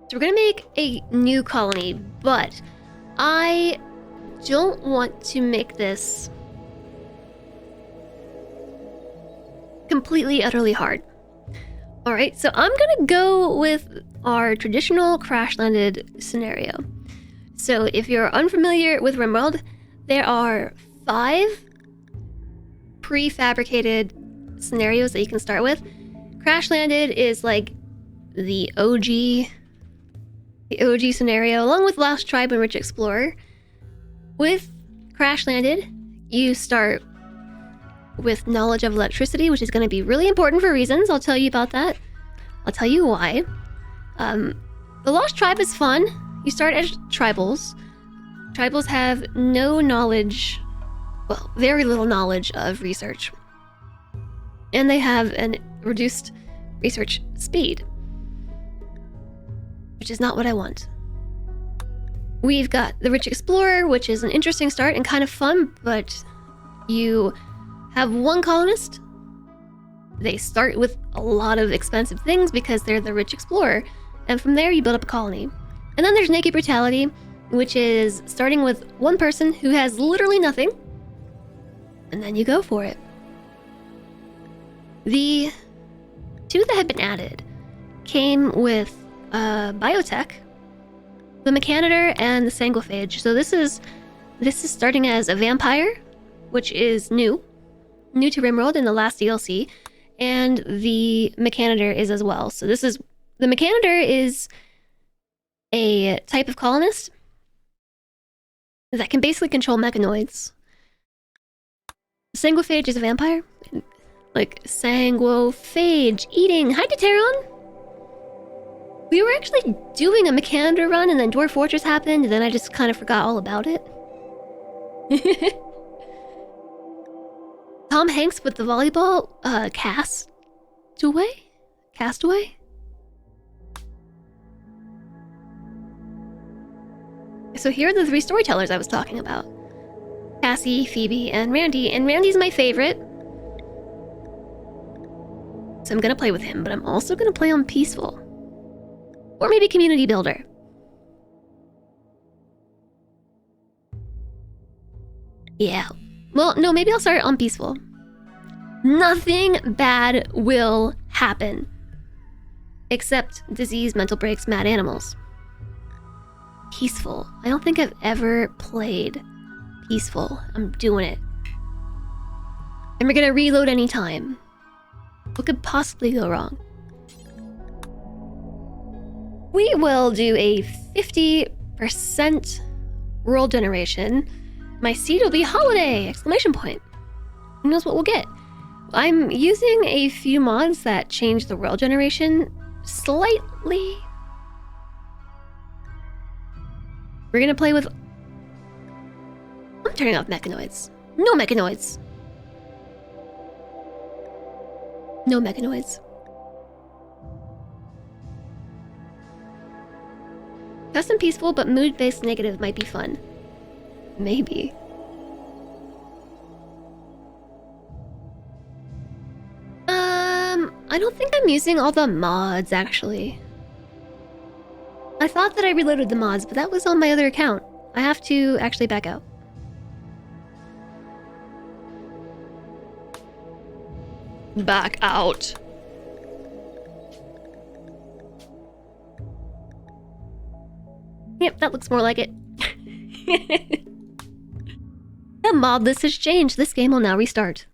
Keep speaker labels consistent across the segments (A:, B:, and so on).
A: So we're gonna make a new colony, but I don't want to make this completely, utterly hard. Alright, so I'm gonna go with our traditional crash-landed scenario. So if you're unfamiliar with RimWorld, there are 5 prefabricated scenarios that you can start with. Crash Landed is like the OG scenario, along with Lost Tribe and Rich Explorer. With Crash Landed, you start with knowledge of electricity, which is going to be really important for reasons. I'll tell you about that. I'll tell you why. The Lost Tribe is fun. You start as tribals. Tribals have no knowledge, well, very little knowledge of research. And they have an reduced research speed, which is not what I want. We've got the Rich Explorer, which is an interesting start and kind of fun, but you have one colonist. They start with a lot of expensive things because they're the Rich Explorer, and from there you build up a colony. And then there's Naked Brutality, which is starting with one person who has literally nothing, and then you go for it. The 2 that have been added came with biotech, the Mechanitor, and the Sanguiphage. So this is starting as a vampire, which is new to RimWorld in the last DLC, and the Mechanitor is as well. So the Mechanitor is a type of colonist that can basically control mechanoids. Sanguiphage is a vampire. Like, Sanguiphage eating. Hi, Deteron! We were actually doing a Mechanitor run, and then Dwarf Fortress happened, and then I just kind of forgot all about it. Tom Hanks with the volleyball castaway? So here are the 3 storytellers I was talking about. Cassie, Phoebe, and Randy. And Randy's my favorite. So I'm gonna play with him, but I'm also gonna play on Peaceful. Or maybe Community Builder. Yeah. Well, no, maybe I'll start on Peaceful. Nothing bad will happen. Except disease, mental breaks, mad animals. Peaceful. I don't think I've ever played Peaceful. I'm doing it. And we're gonna reload anytime. What could possibly go wrong? We will do a 50% world generation. My seed will be holiday! Exclamation point. Who knows what we'll get? I'm using a few mods that change the world generation slightly. We're gonna play with... I'm turning off mechanoids. No mechanoids. No mechanoids. Custom Peaceful, but mood-based negative might be fun. Maybe. I don't think I'm using all the mods, actually. I thought that I reloaded the mods, but that was on my other account. I have to actually back out. Back out. Yep, that looks more like it. The mod list has changed. This game will now restart.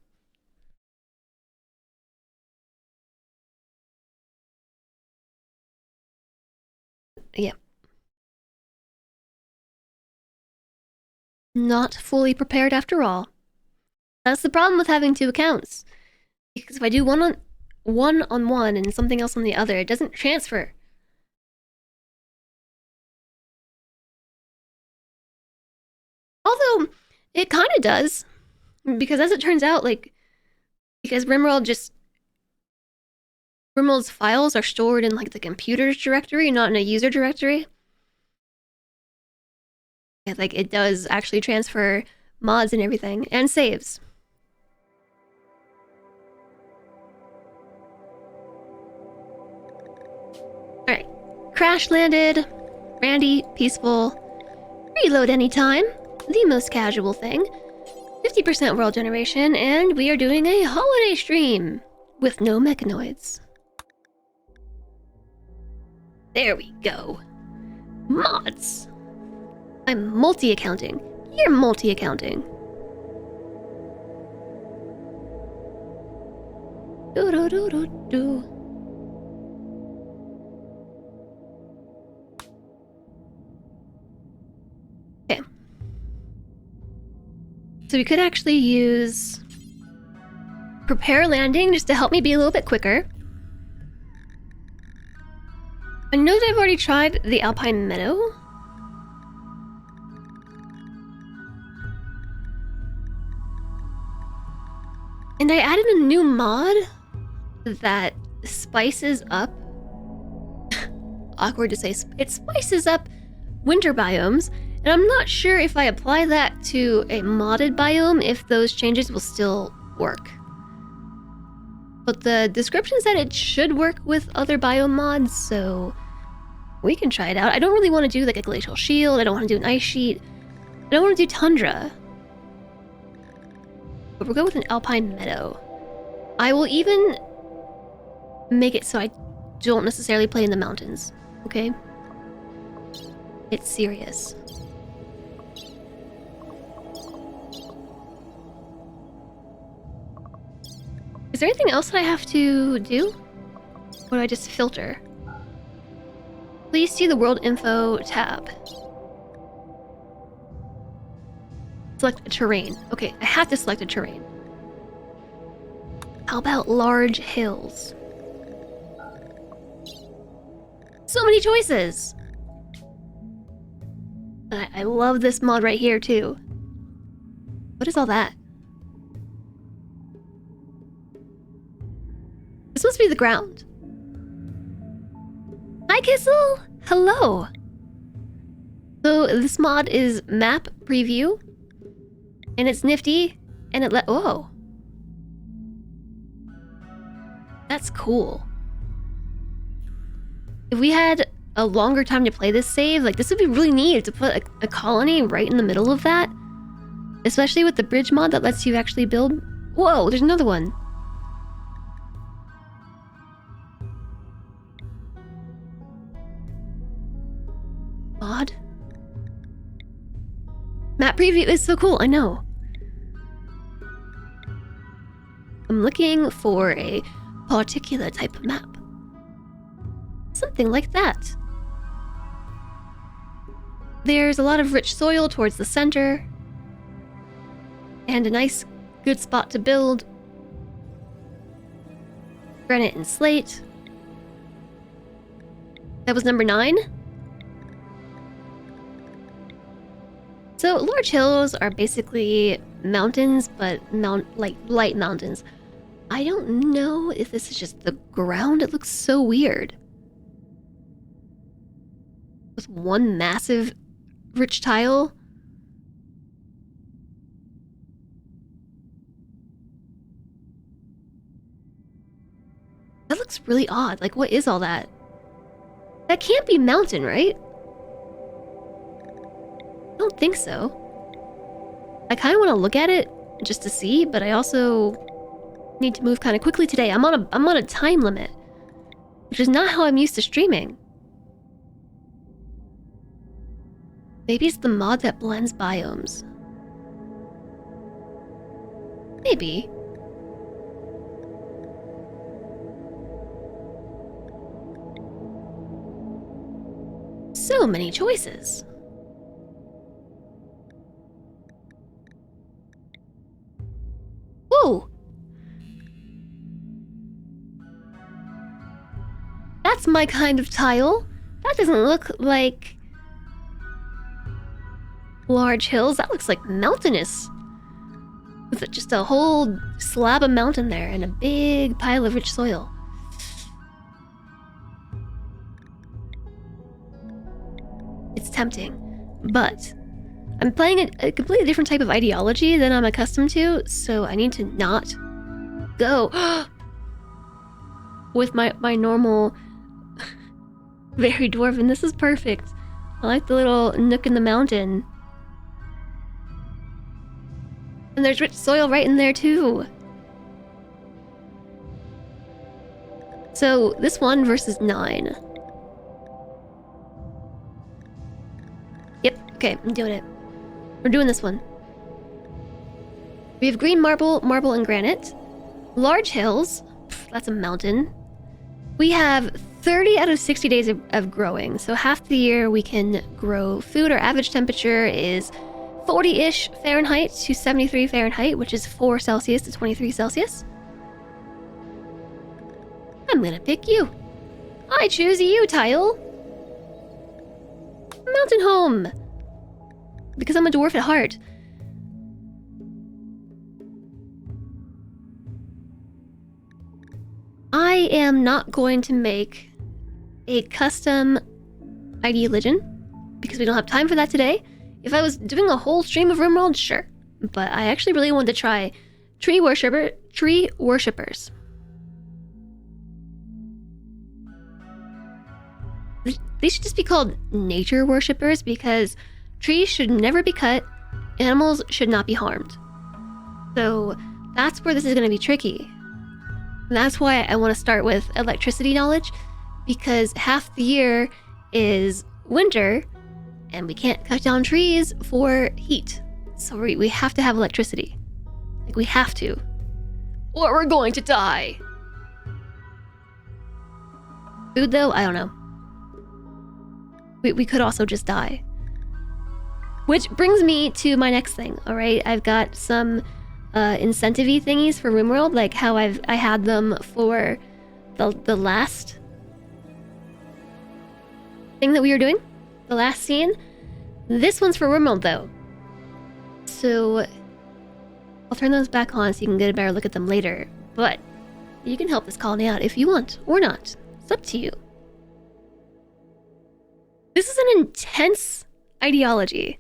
A: Yep. Not fully prepared after all. That's the problem with having 2 accounts. Because if I do one on one and something else on the other, it doesn't transfer. Although, it kind of does. Because as it turns out, like, because RimWorld's files are stored in, like, the computer's directory, not in a user directory. Yeah, like, it does actually transfer mods and everything, and saves. Alright. crash landed. Randy, peaceful. Reload anytime. The most casual thing. 50% world generation, and we are doing a holiday stream with no mechanoids. There we go. Mods. I'm multi-accounting. You're multi-accounting. Do-do-do-do-do. Okay. So we could actually use prepare landing just to help me be a little bit quicker. I know that I've already tried the Alpine Meadow. And I added a new mod that spices up... awkward to say. It spices up winter biomes. And I'm not sure if I apply that to a modded biome, if those changes will still work. But the description said it should work with other biome mods, so we can try it out. I don't really want to do like a glacial shield. I don't want to do an ice sheet. I don't want to do tundra. But we'll go with an alpine meadow. I will even make it so I don't necessarily play in the mountains, okay? It's serious. Is there anything else that I have to do? Or do I just filter? Please see the world info tab. Select a terrain. Okay, I have to select a terrain. How about large hills? So many choices! I love this mod right here too. What is all that? This must be the ground. Hi Kissel! Hello! So this mod is map preview. And it's nifty. And it whoa. That's cool. If we had a longer time to play this save, like this would be really neat to put a colony right in the middle of that. Especially with the bridge mod that lets you actually build. Whoa, there's another one. Mod? Map preview is so cool, I know. I'm looking for a particular type of map. Something like that. There's a lot of rich soil towards the center. And a nice, good spot to build. Granite and slate. That was number 9. So large hills are basically mountains, but like light mountains. I don't know if this is just the ground. It looks so weird. With one massive rich tile. That looks really odd. Like, what is all that? That can't be mountain, right? I don't think so. I kind of want to look at it just to see, but I also need to move kind of quickly today. I'm on a time limit, which is not how I'm used to streaming. Maybe it's the mod that blends biomes. Maybe. So many choices. Whoa! That's my kind of tile. That doesn't look like large hills. That looks like mountainous. With just a whole slab of mountain there and a big pile of rich soil. It's tempting, but I'm playing a completely different type of ideology than I'm accustomed to, so I need to not go with my normal Very dwarven. This is perfect. I like the little nook in the mountain. And there's rich soil right in there too. So this one versus 9. Yep, okay, I'm doing it. We're doing this one. We have green marble, marble, and granite. Large hills. Pff, that's a mountain. We have 30 out of 60 days of growing. So half the year we can grow food. Our average temperature is 40-ish Fahrenheit to 73 Fahrenheit, which is 4 Celsius to 23 Celsius. I'm gonna pick you. I choose you, Tile. Mountain home. Because I'm a dwarf at heart. I am not going to make a custom ID Legion because we don't have time for that today. If I was doing a whole stream of RimWorld, sure. But I actually really wanted to try tree worshippers. They should just be called nature worshippers because trees should never be cut, animals should not be harmed. So that's where this is going to be tricky. And that's why I want to start with electricity knowledge, because half the year is winter and we can't cut down trees for heat. So we have to have electricity. Like, we have to. Or we're going to die. Food though, I don't know. We could also just die. Which brings me to my next thing, alright? I've got some incentive-y thingies for RimWorld, like how I had them for the last thing that we were doing, the last scene. This one's for RimWorld though, so I'll turn those back on so you can get a better look at them later. But you can help this colony out if you want or not. It's up to you. This is an intense ideology.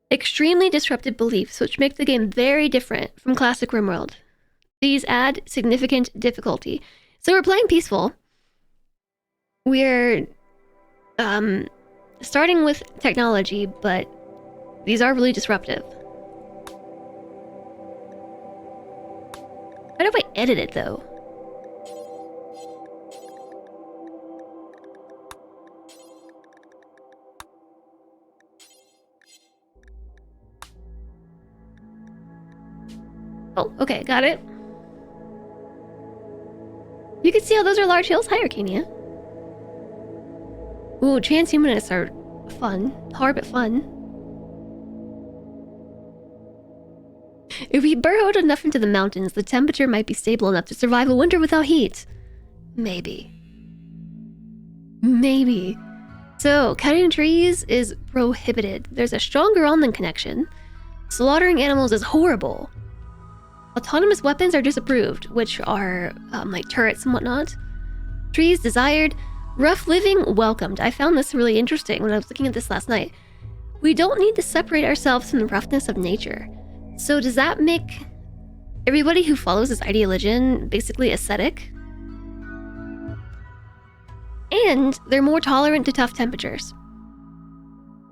A: Extremely disruptive beliefs, which make the game very different from classic RimWorld. These add significant difficulty. So we're playing peaceful. We're starting with technology, but these are really disruptive. How do I edit it though? Oh, okay, got it. You can see how those are large hills. Hi, Arcania. Ooh, transhumanists are fun. Hard but fun. If we burrowed enough into the mountains, the temperature might be stable enough to survive a winter without heat. Maybe. Maybe. So, cutting trees is prohibited. There's a strong Geralman connection. Slaughtering animals is horrible. Autonomous weapons are disapproved, which are like turrets and whatnot. Trees desired. Rough living welcomed. I found this really interesting when I was looking at this last night. We don't need to separate ourselves from the roughness of nature. So does that make everybody who follows this ideology basically ascetic? And they're more tolerant to tough temperatures,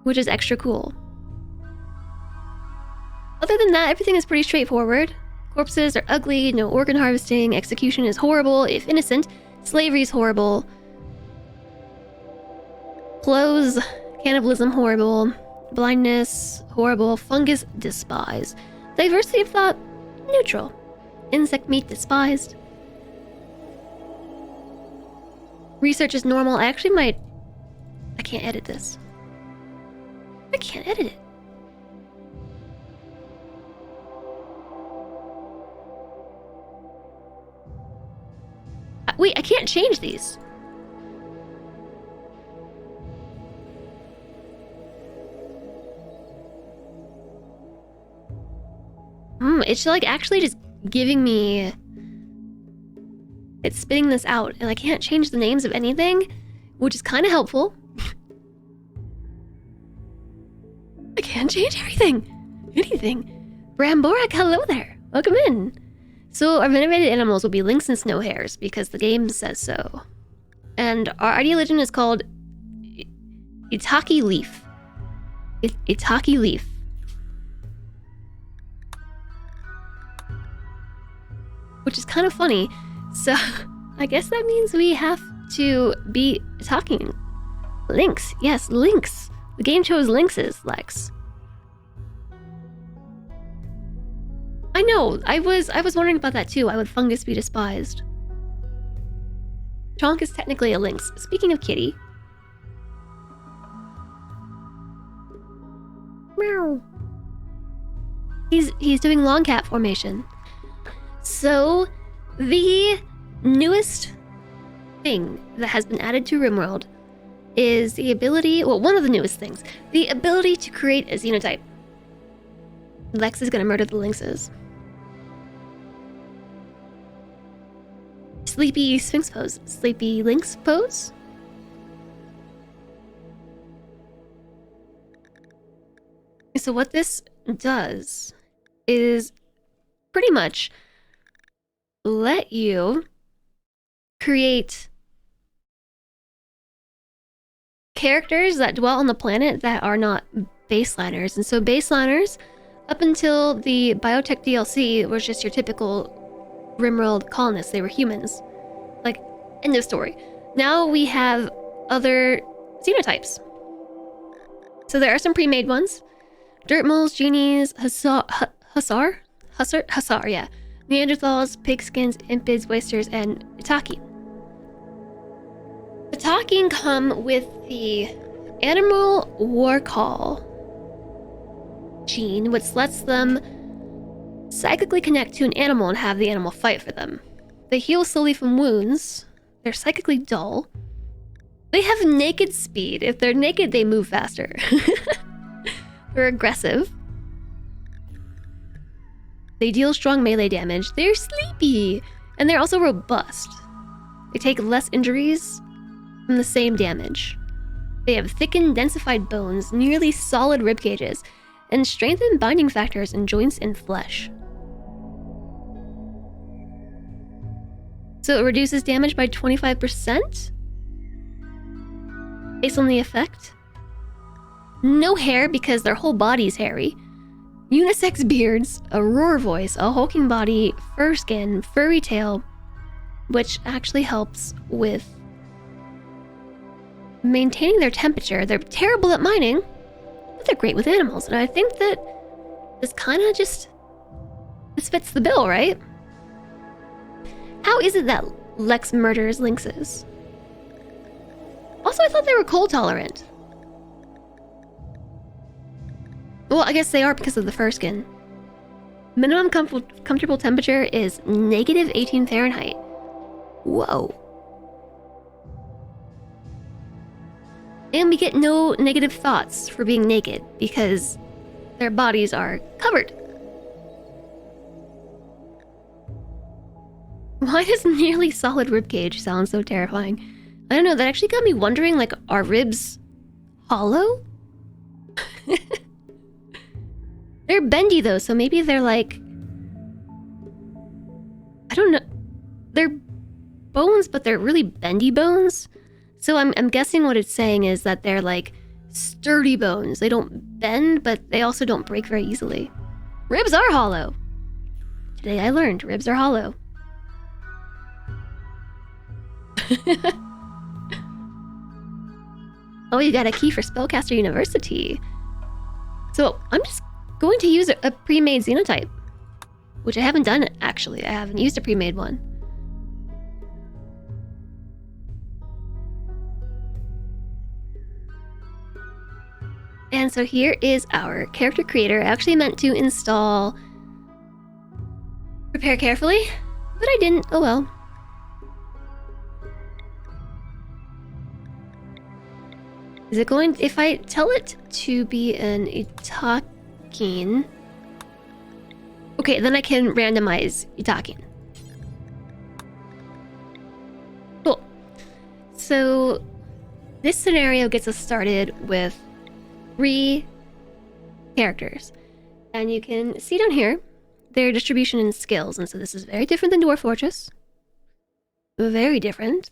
A: which is extra cool. Other than that, everything is pretty straightforward. Corpses are ugly, no organ harvesting, execution is horrible if innocent, slavery is horrible, clothes, cannibalism horrible, blindness horrible, fungus despised, diversity of thought neutral, insect meat despised, research is normal. I can't edit this. I can't edit it. Wait, I can't change these. It's like actually just giving me... It's spitting this out, and I can't change the names of anything, which is kind of helpful. I can't change everything. Anything. Bramborak, hello there. Welcome in. So our venerated animals will be lynx and snow hares because the game says so. And our ideology is called Itaki leaf. Itaki leaf. Which is kind of funny. So I guess that means we have to be talking. Lynx. Yes, lynx. The game chose lynxes, Lex. I know. I was wondering about that too. Why would fungus be despised? Chonk is technically a lynx. Speaking of kitty. Meow. He's doing long cat formation. So, the newest thing that has been added to RimWorld is the ability, well, one of the newest things, the ability to create a xenotype. Lex is gonna murder the lynxes. Sleepy Sphinx pose. Sleepy Lynx pose? So what this does is pretty much let you create characters that dwell on the planet that are not baseliners. And so baseliners, up until the biotech DLC, was just your typical RimWorld colonists. They were humans. Like, end of story. Now we have other xenotypes. So there are some pre-made ones. Dirt moles, genies, hussar, yeah. Neanderthals, pigskins, impids, wasters, and Itaki. Itaki come with the Animal War Call gene, which lets them psychically connect to an animal and have the animal fight for them. They heal slowly from wounds. They're psychically dull. They have naked speed. If they're naked, they move faster. They're aggressive. They deal strong melee damage. They're sleepy. And they're also robust. They take less injuries from the same damage. They have thickened, densified bones, nearly solid rib cages, and strengthened binding factors in joints and flesh. So it reduces damage by 25% based on the effect. No hair because their whole body's hairy. Unisex beards, a roar voice, a hulking body, fur skin, furry tail, which actually helps with maintaining their temperature. They're terrible at mining, but they're great with animals. And I think that this kind of just... this fits the bill, right? How is it that Lex murders lynxes? Also, I thought they were cold tolerant. Well, I guess they are because of the fur skin. Minimum comfortable temperature is negative 18 Fahrenheit. Whoa. And we get no negative thoughts for being naked because their bodies are covered. Why does nearly solid ribcage sound so terrifying? I don't know, that actually got me wondering, like, are ribs hollow? They're bendy though, so maybe they're like... I don't know. They're bones, but they're really bendy bones. So I'm guessing what it's saying is that they're like sturdy bones. They don't bend, but they also don't break very easily. Ribs are hollow. Today I learned ribs are hollow. Oh, you got a key for Spellcaster University. So I'm just going to use a pre-made xenotype, which I haven't done actually. I haven't used a pre-made one. And so here is our character creator. I actually meant to install Prepare Carefully, but I didn't. Oh well. Is it going... if I tell it to be an Itakin... okay, then I can randomize Itakin. Cool. So this scenario gets us started with 3 characters. And you can see down here their distribution and skills. And so this is very different than Dwarf Fortress. Very different.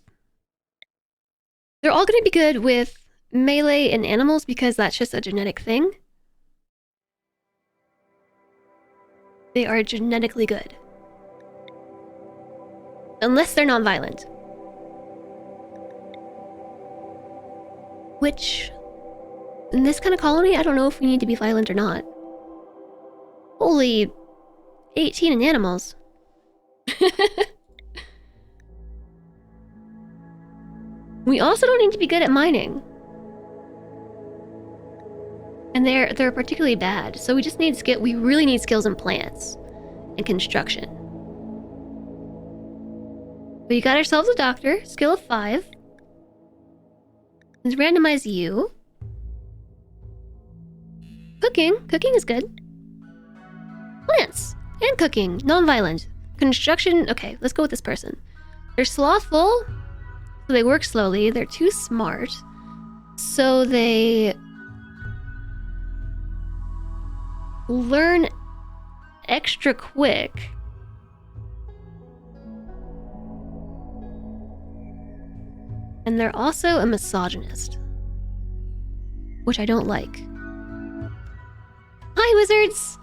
A: They're all going to be good with melee in animals because that's just a genetic thing. They are genetically good. Unless they're non-violent. Which, in this kind of colony, I don't know if we need to be violent or not. Holy 18 in animals. We also don't need to be good at mining. And they're particularly bad, so we just need skill. We really need skills in plants and construction. We got ourselves a doctor, skill of 5. Let's randomize you. Cooking is good. Plants and cooking, non-violent. Construction, okay, let's go with this person. They're slothful, so they work slowly. They're too smart, so they learn extra quick. And they're also a misogynist, which I don't like. Hi, wizards!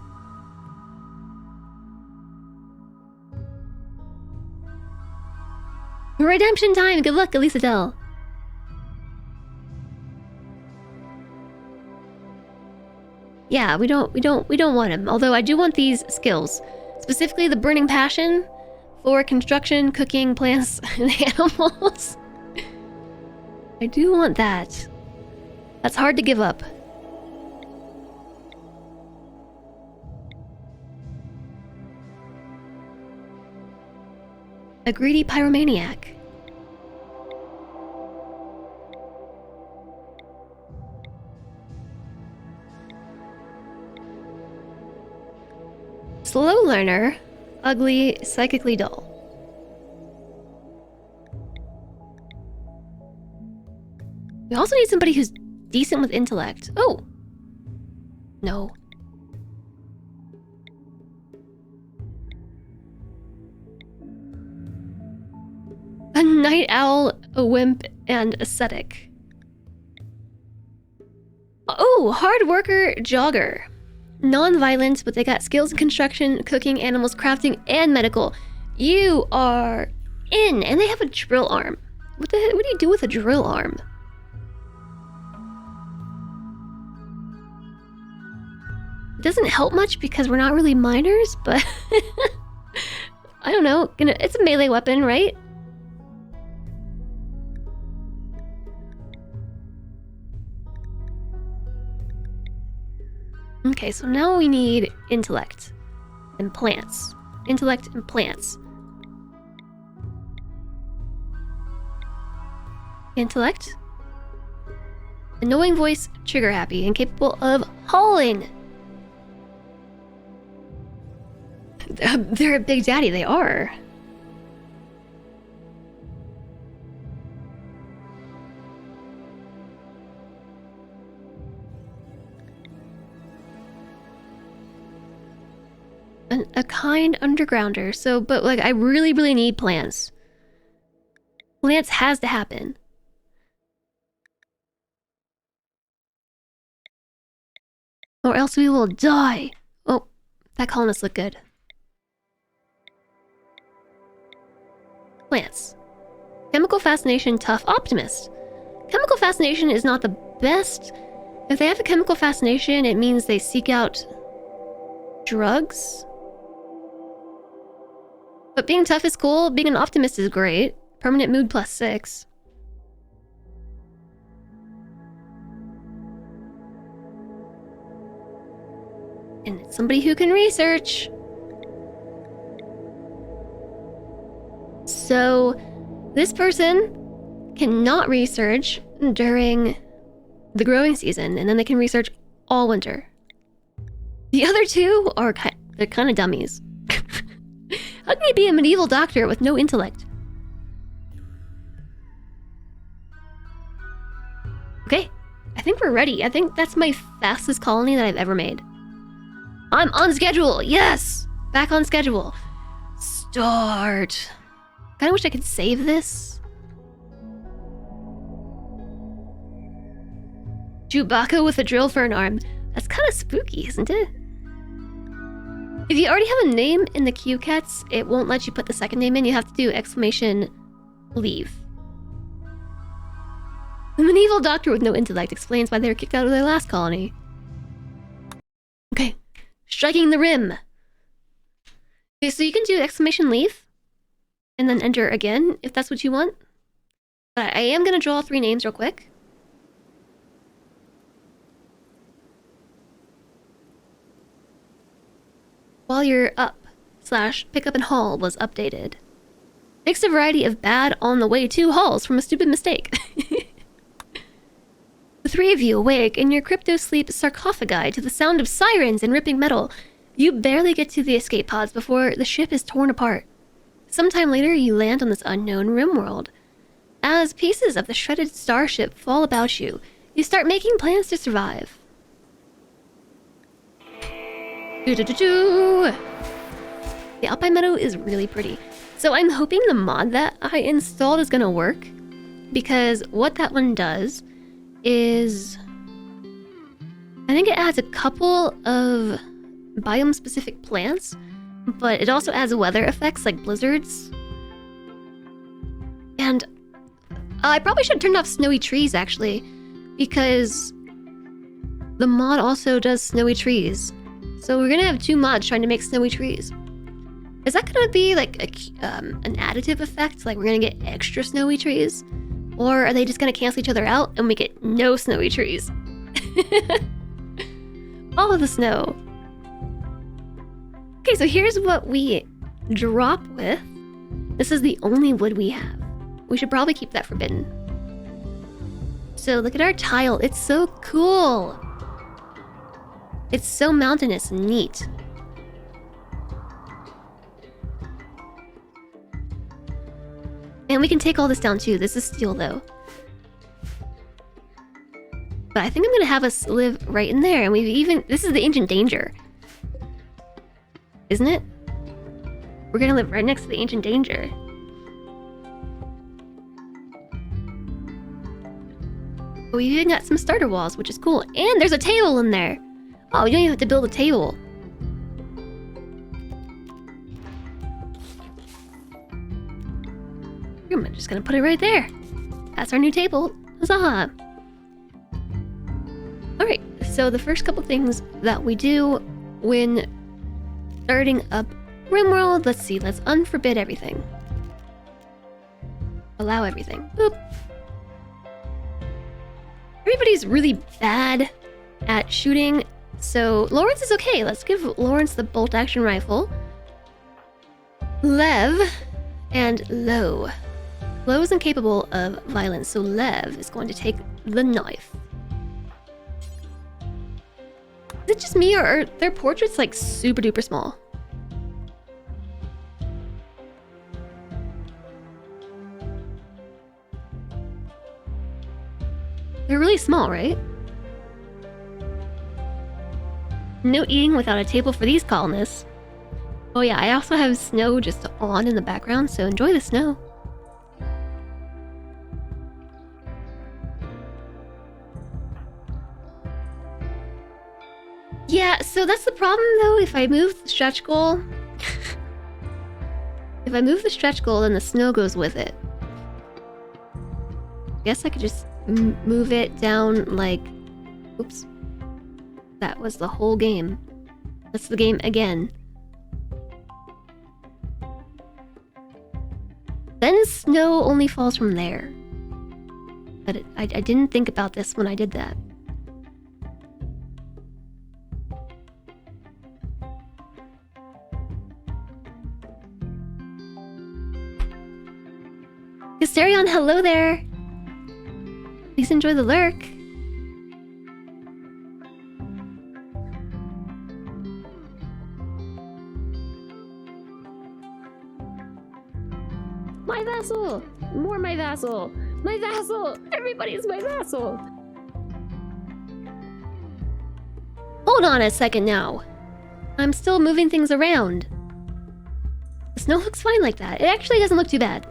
A: Redemption time! Good luck, Elisa Dell. Yeah, we don't want him. Although I do want these skills, specifically the burning passion for construction, cooking, plants, and animals. I do want that. That's hard to give up. A greedy pyromaniac. Slow learner, ugly, psychically dull. We also need somebody who's decent with intellect. Oh! No. A night owl, a wimp, and ascetic. Oh, hard worker, jogger. Non-violent, but they got skills in construction, cooking, animals, crafting, and medical. You are in, and they have a drill arm. What do you do with a drill arm? It doesn't help much because we're not really miners, but I don't know. It's a melee weapon, right? Okay, so now we need intellect and plants. Intellect and plants. Intellect. Annoying voice, trigger happy, and capable of hauling. They're a big daddy, they are. A kind undergrounder, so, but like, I really need plants. Plants has to happen. Or else we will die. Oh, that colonist looked good. Plants. Chemical fascination, tough, optimist. Chemical fascination is not the best. If they have a chemical fascination, it means they seek out drugs. But being tough is cool. Being an optimist is great. Permanent mood +6. And it's somebody who can research. So, this person cannot research during the growing season, and then they can research all winter. The other two are they're kind of dummies. How can you be a medieval doctor with no intellect? Okay, I think we're ready. I think that's my fastest colony that I've ever made. I'm on schedule, yes! Back on schedule. Start. Kinda wish I could save this. Chewbacca with a drill for an arm. That's kind of spooky, isn't it? If you already have a name in the queue, cats, it won't let you put the second name in. You have to do exclamation leave. The medieval doctor with no intellect explains why they were kicked out of their last colony. Okay, striking the rim. Okay, so you can do exclamation leave and then enter again if that's what you want. But I am going to draw 3 names real quick. While you're up, / pickup and haul was updated. Fixed a variety of bad on the way to hauls from a stupid mistake. The 3 of you awake in your crypto-sleep sarcophagi to the sound of sirens and ripping metal. You barely get to the escape pods before the ship is torn apart. Sometime later, you land on this unknown RimWorld. As pieces of the shredded starship fall about you, you start making plans to survive. The Alpine Meadow is really pretty. So I'm hoping the mod that I installed is gonna work, because what that one does is I think it adds a couple of biome-specific plants, but it also adds weather effects like blizzards. And I probably should have turned off snowy trees, actually, because the mod also does snowy trees. So we're gonna have 2 mods trying to make snowy trees. Is that gonna be like an additive effect? Like we're gonna get extra snowy trees? Or are they just gonna cancel each other out and we get no snowy trees? All of the snow. Okay, so here's what we drop with. This is the only wood we have. We should probably keep that forbidden. So look at our tile. It's so cool. It's so mountainous and neat. And we can take all this down too. This is steel though. But I think I'm gonna have us live right in there. And we've even... This is the ancient danger. Isn't it? We're gonna live right next to the ancient danger. But we've even got some starter walls, which is cool. And there's a table in there. Oh, we don't even have to build a table. I'm just gonna put it right there. That's our new table. Huzzah! Alright, so the first couple things that we do when starting up RimWorld, let's see, let's unforbid everything. Allow everything. Boop. Everybody's really bad at shooting, so Lawrence is okay. Let's give Lawrence the bolt-action rifle. Lev and Lo. Lo is incapable of violence, so Lev is going to take the knife. Is it just me, or are their portraits like super duper small? They're really small, right? No eating without a table for these colonists. Oh yeah, I also have snow just on in the background, so enjoy the snow. Yeah, so that's the problem though. If I move the stretch goal... if I move the stretch goal, then the snow goes with it. Guess I could just move it down like... Oops. That was the whole game. That's the game again. Then snow only falls from there. But I didn't think about this when I did that. Hysterion, hello there! Please enjoy the lurk. My vassal! More my vassal! My vassal! Everybody's my vassal! Hold on a second now. I'm still moving things around. The snow looks fine like that. It actually doesn't look too bad.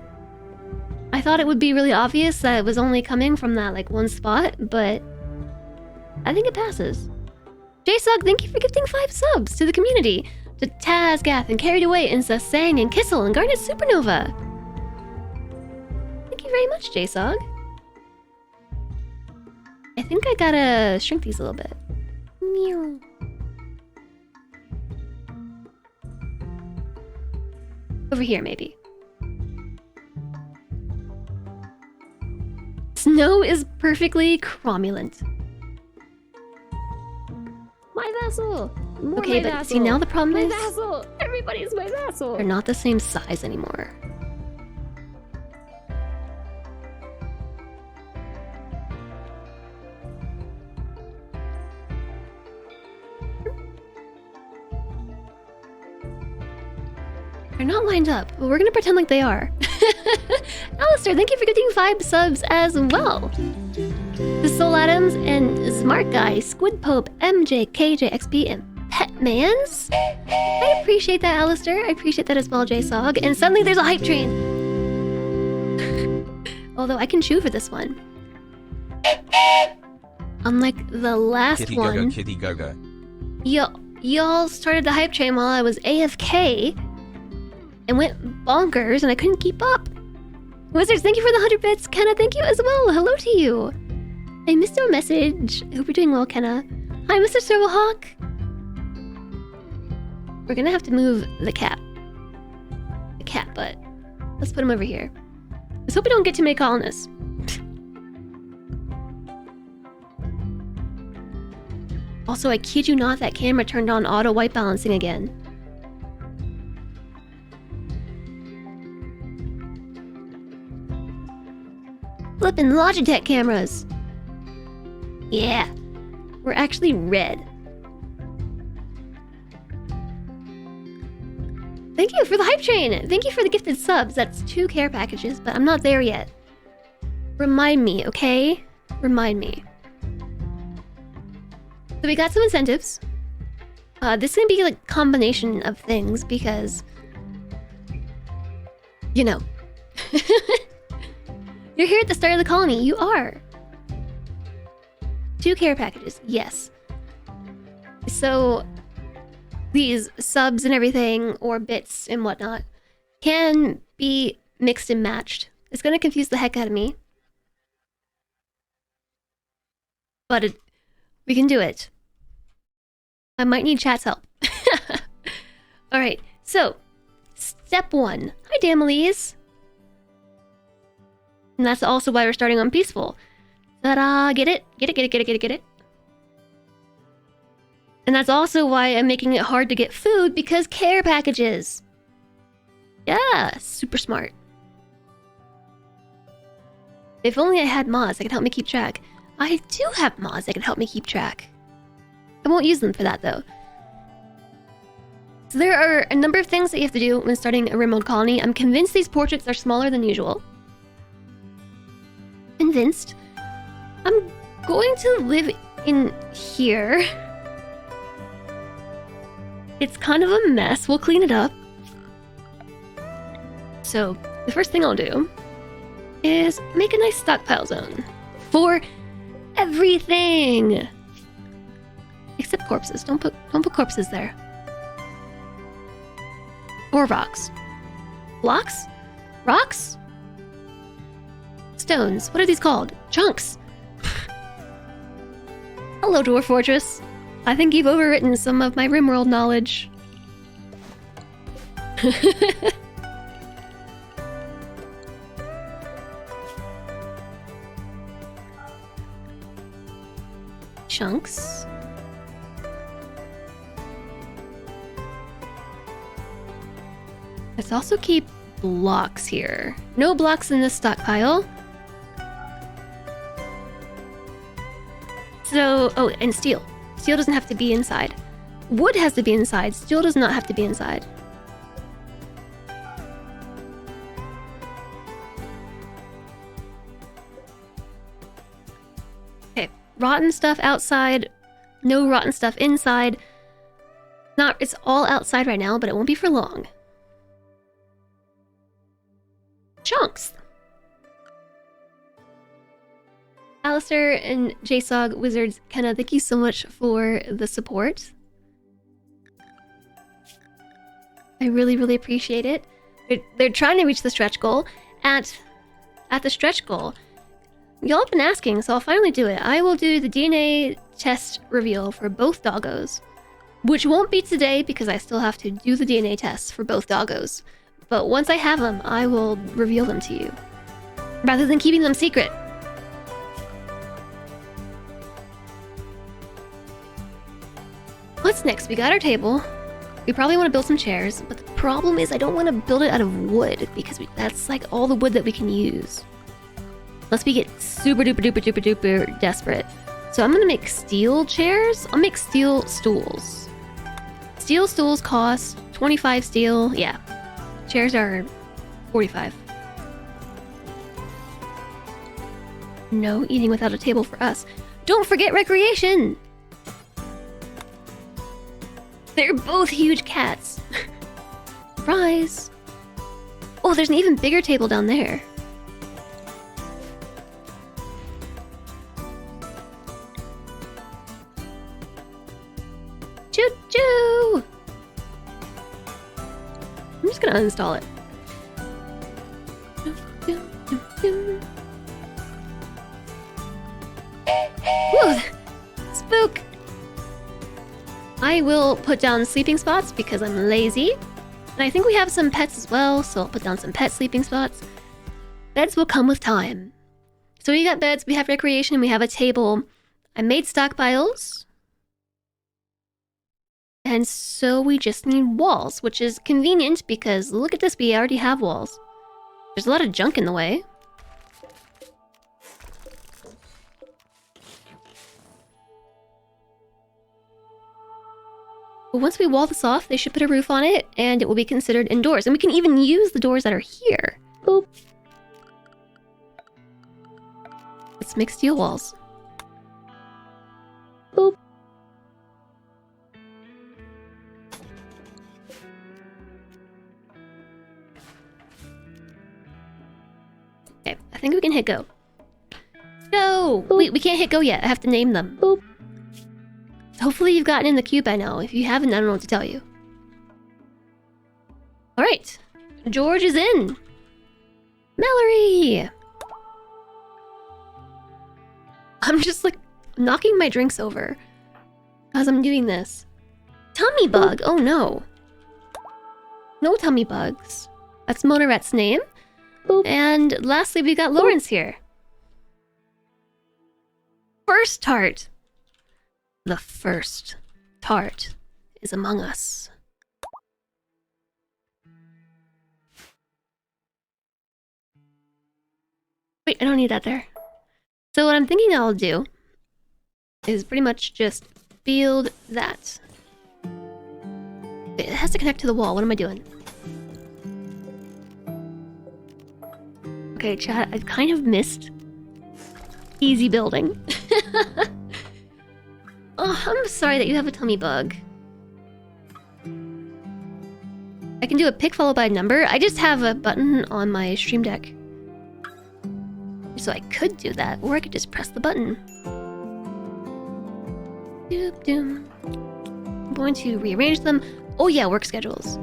A: I thought it would be really obvious that it was only coming from that like one spot, but I think it passes. JSug, thank you for gifting 5 subs to the community. To Tazgath and Carried Away, Insa, Sang, and Kissel, and Garnet Supernova. Thank you very much, JSog. I think I gotta shrink these a little bit. Meow. Over here, maybe. Snow is perfectly cromulent.
B: My vassal! More
A: Okay,
B: my
A: but
B: vassal.
A: see, now the problem
B: My
A: is
B: vassal! Everybody's my vassal!
A: they're not the same size anymore. They're not lined up, but we're gonna pretend like they are. Alistair, thank you for getting 5 subs as well. The Soul Adams and Smart Guy, Squid Pope, MJ, KJ, XP, and Petmans. I appreciate that, Alistair. I appreciate that as well, JSog. And suddenly there's a hype train. Although I can chew for this one. Unlike the last
C: Kitty
A: one,
C: go go, kitty go go.
A: y'all started the hype train while I was AFK and went bonkers and I couldn't keep up. Wizards, thank you for the 100 bits. Kenna, thank you as well. Hello to you. I missed your message. Hope you're doing well, Kenna. Hi, Mr. Servalhawk. We're gonna have to move the cat. The cat butt. Let's put him over here. Let's hope we don't get too many colonists. Also, I kid you not, that camera turned on auto white balancing again. Flippin' Logitech cameras! Yeah, we're actually red. Thank you for the hype train! Thank you for the gifted subs. That's 2 care packages, but I'm not there yet. Remind me, okay? Remind me. So we got some incentives. This is gonna be like a combination of things because... You know. You're here at the start of the colony. You are. 2 care packages. Yes. So these subs and everything, or bits and whatnot, can be mixed and matched. It's gonna confuse the heck out of me. But we can do it. I might need chat's help. Alright, so step 1. Hi, Damelise. And that's also why we're starting on peaceful. Ta-da! Get it? Get it, get it, get it, get it, get it. And that's also why I'm making it hard to get food, because care packages. Yeah, super smart. If only I had mods that could help me keep track. I do have mods that can help me keep track. I won't use them for that, though. So there are a number of things that you have to do when starting a RimWorld colony. I'm convinced these portraits are smaller than usual. Convinced. I'm going to live in here. It's kind of a mess. We'll clean it up. So the first thing I'll do is make a nice stockpile zone for everything except corpses. Don't put corpses there. Or rocks. Blocks? Rocks? Stones. What are these called? Chunks. Hello, Dwarf Fortress. I think you've overwritten some of my RimWorld knowledge. Chunks. Let's also keep blocks here. No blocks in this stockpile. So, oh, and steel. Steel doesn't have to be inside. Wood has to be inside. Steel does not have to be inside. Okay, rotten stuff outside. No rotten stuff inside. It's all outside right now, but it won't be for long. Chunks. Alistair and JSOG Wizards, Kenna, thank you so much for the support. I really, really appreciate it. They're trying to reach the stretch goal. At the stretch goal, y'all have been asking, so I'll finally do it. I will do the DNA test reveal for both doggos, which won't be today because I still have to do the DNA tests for both doggos. But once I have them, I will reveal them to you, rather than keeping them secret. What's next? We got our table. We probably want to build some chairs, but the problem is I don't want to build it out of wood because that's like all the wood that we can use. Unless we get super duper duper duper duper desperate. So I'm gonna make steel chairs. I'll make steel stools. Steel stools cost 25 steel. Yeah. Chairs are 45. No eating without a table for us. Don't forget recreation! They're both huge cats. Surprise! Oh, there's an even bigger table down there. Choo choo! I'm just gonna uninstall it. Whoa! Spook! I will put down sleeping spots because I'm lazy. And I think we have some pets as well, so I'll put down some pet sleeping spots. Beds will come with time. So we got beds, we have recreation, we have a table. I made stockpiles. And so we just need walls, which is convenient because look at this, we already have walls. There's a lot of junk in the way. But once we wall this off, they should put a roof on it, and it will be considered indoors. And we can even use the doors that are here. Boop. Let's make steel walls. Boop. Okay, I think we can hit go. Go! Wait, we can't hit go yet. I have to name them. Boop. Hopefully you've gotten in the queue by now. If you haven't, I don't know what to tell you. Alright. George is in. Mallory! I'm just like knocking my drinks over as I'm doing this. Tummy bug! Oh no. No tummy bugs. That's Monaret's name. And lastly, we got Lawrence here. First tart. The first tart is among us. Wait, I don't need that there. So what I'm thinking I'll do is pretty much just build that. It has to connect to the wall. What am I doing? Okay, chat, I've kind of missed easy building. Oh, I'm sorry that you have a tummy bug. I can do a pick followed by a number. I just have a button on my stream deck. So I could do that, or I could just press the button. Doop doom. I'm going to rearrange them. Oh yeah, work schedules.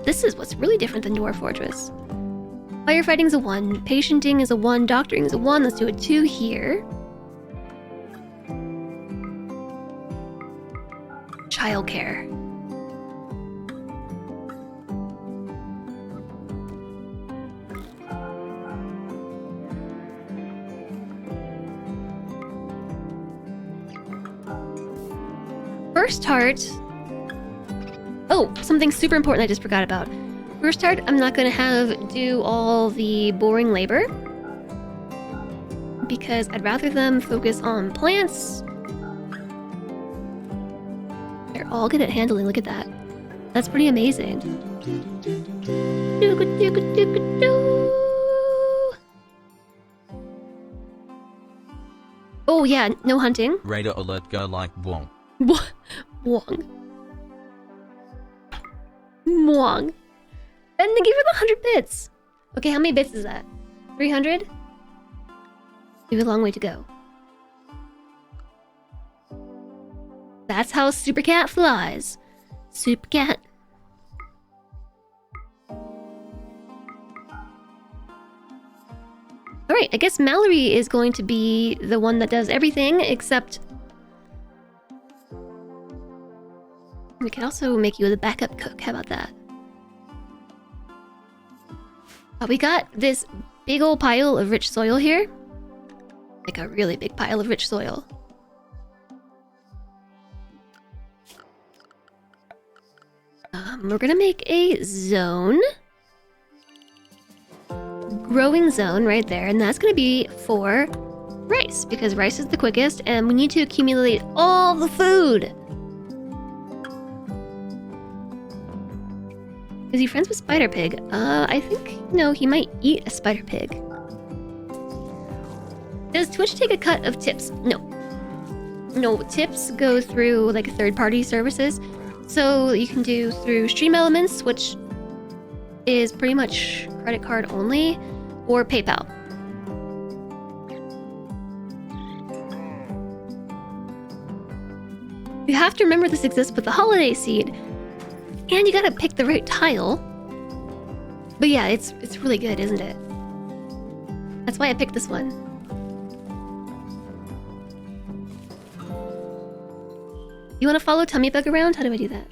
A: This is what's really different than Dwarf Fortress. Firefighting's a 1, patienting is a 1, doctoring is a 1. Let's do a 2 here. Childcare. First tart. Oh, something super important I just forgot about. First tart, I'm not gonna do all the boring labor because I'd rather them focus on plants. They're all good at handling, look at that. That's pretty amazing. Oh yeah, no hunting.
C: Radar alert go like Wong.
A: Wong. Mwong. And thank you for the 100 bits. Okay, how many bits is that? 300? We have a long way to go. That's how Super Cat flies. Super Cat. Alright, I guess Mallory is going to be the one that does everything, except... we could also make you the backup cook, how about that? We got this big old pile of rich soil here. Like a really big pile of rich soil. We're gonna make a zone. Growing zone right there, and that's gonna be for rice, because rice is the quickest, and we need to accumulate all the food. Is he friends with Spider Pig? I think, no, he might eat a Spider Pig. Does Twitch take a cut of tips? No. No, tips go through like third-party services. So you can do through Stream Elements, which is pretty much credit card only, or PayPal. You have to remember this exists with the holiday seed, and you gotta pick the right tile. But yeah, it's really good, isn't it? That's why I picked this one. You want to follow Tummybug around? How do I do that?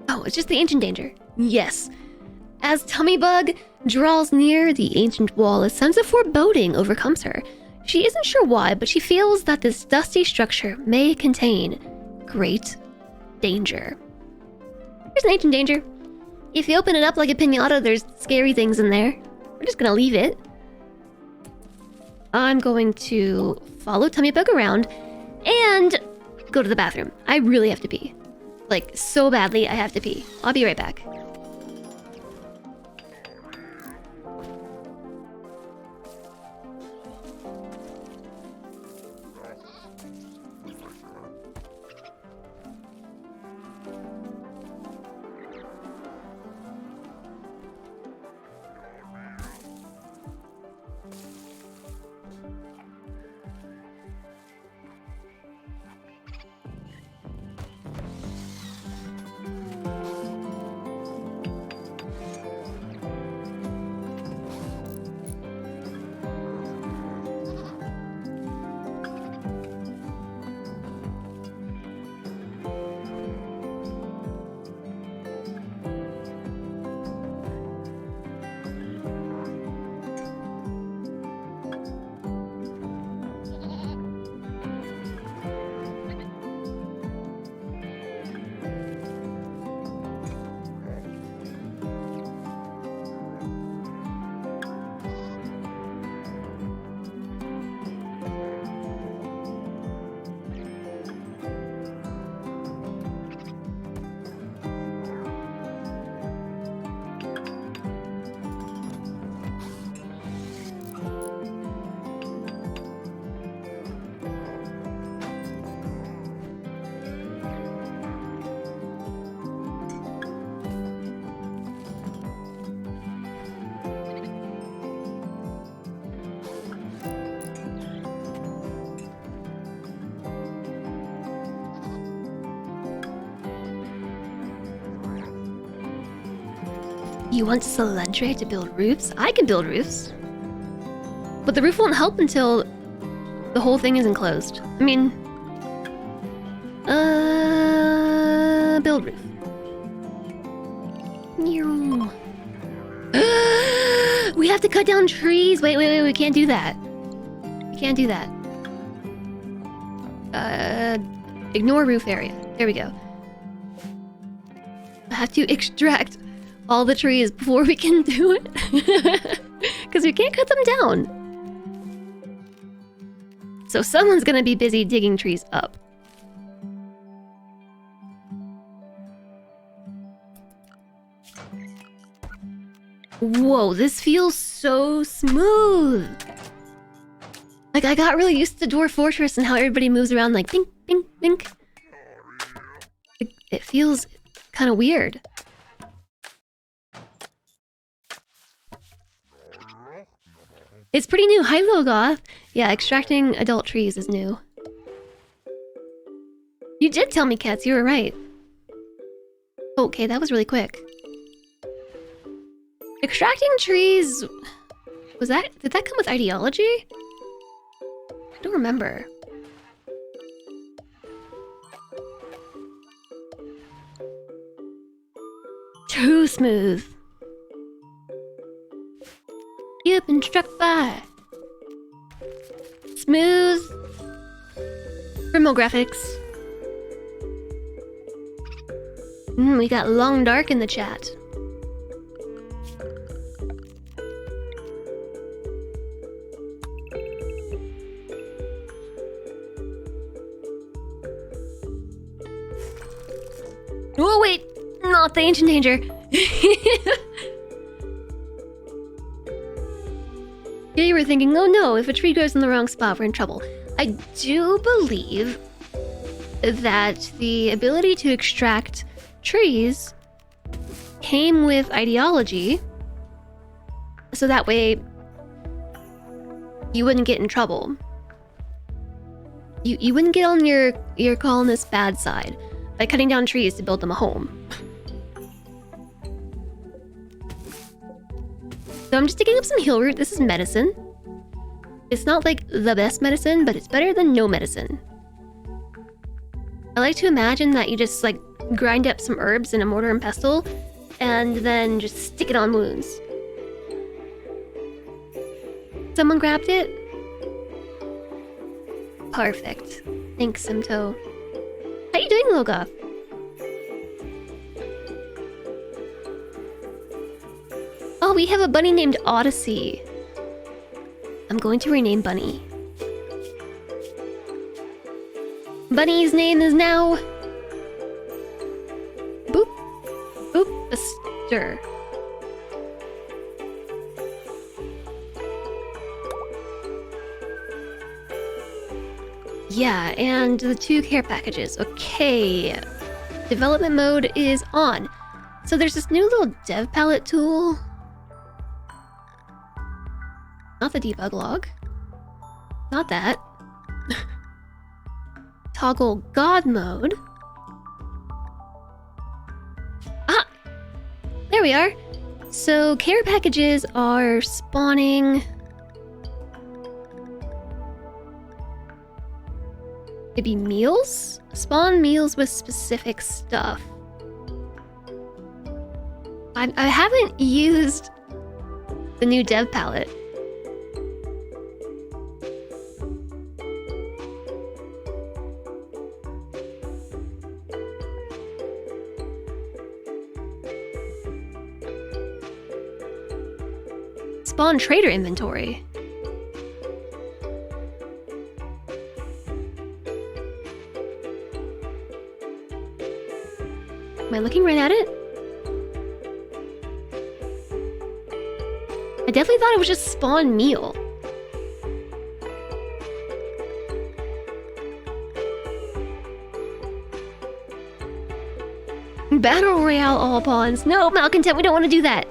A: Oh, it's just the ancient danger. Yes. As Tummybug draws near the ancient wall, a sense of foreboding overcomes her. She isn't sure why, but she feels that this dusty structure may contain great danger. There's an ancient danger. If you open it up like a piñata, there's scary things in there. We're just gonna leave it. I'm going to follow Tummybug around and go to the bathroom. I really have to pee. Like, so badly, I have to pee. I'll be right back. You want Solandre to build roofs? I can build roofs. But the roof won't help until the whole thing is enclosed. I mean... build roof. We have to cut down trees! Wait, we can't do that. We can't do that. Ignore roof area. There we go. I have to extract all the trees before we can do it. Because we can't cut them down. So someone's gonna be busy digging trees up. Whoa, this feels so smooth. Like, I got really used to Dwarf Fortress and how everybody moves around like bink, bink, bink. It feels kind of weird. It's pretty new. Hi, Logoth. Yeah, extracting adult trees is new. You did tell me, Cats. You were right. Okay, that was really quick. Extracting trees... Did that come with ideology? I don't remember. Too smooth. You've been struck by smooth RimWorld graphics. We got long dark in the chat. Oh wait, not the ancient danger. Yeah, you were thinking, oh no, if a tree grows in the wrong spot, we're in trouble. I do believe that the ability to extract trees came with ideology, so that way you wouldn't get in trouble. You wouldn't get on your colonist bad side by cutting down trees to build them a home. So I'm just digging up some heal root. This is medicine. It's not like the best medicine, but it's better than no medicine. I like to imagine that you just like grind up some herbs in a mortar and pestle and then just stick it on wounds. Someone grabbed it? Perfect. Thanks, Simto. How you doing, Logoth? Oh, we have a bunny named Odyssey. I'm going to rename Bunny. Bunny's name is now... Boop. Boop-a-stir. Yeah, and the 2 care packages. Okay. Development mode is on. So there's this new little dev palette tool. Not the debug log. Not that. Toggle God mode. Ah! There we are. So care packages are spawning... Maybe meals? Spawn meals with specific stuff. I haven't used the new dev palette. Spawn trader inventory. Am I looking right at it? I definitely thought it was just spawn meal. Battle Royale all pawns. No, Malcontent, we don't want to do that.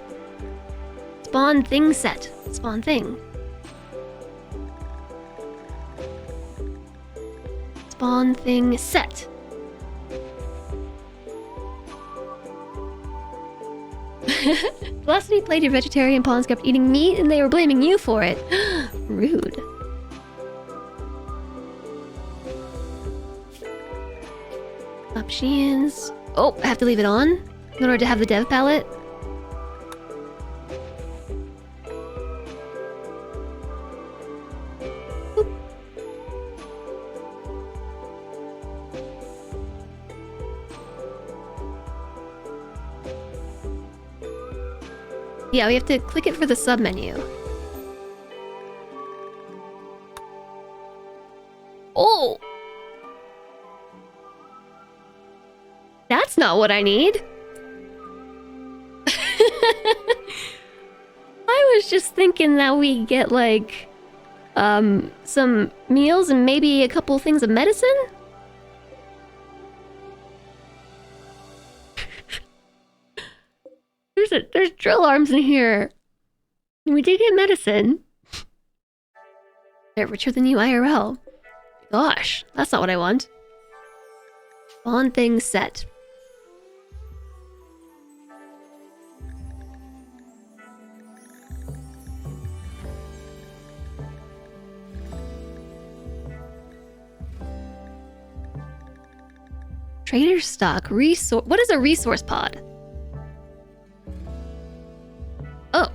A: Spawn thing set. Spawn thing. Spawn thing set. Last time you played, your vegetarian pawns kept eating meat and they were blaming you for it. Rude. Options. Oh, I have to leave it on in order to have the dev palette. Yeah, we have to click it for the sub-menu. Oh! That's not what I need! I was just thinking that we get, like, some meals and maybe a couple things of medicine? There's drill arms in here. We did get medicine. They're richer than you IRL. Gosh, that's not what I want. Spawn thing set. Trader stock resource. What is a resource pod? Oh.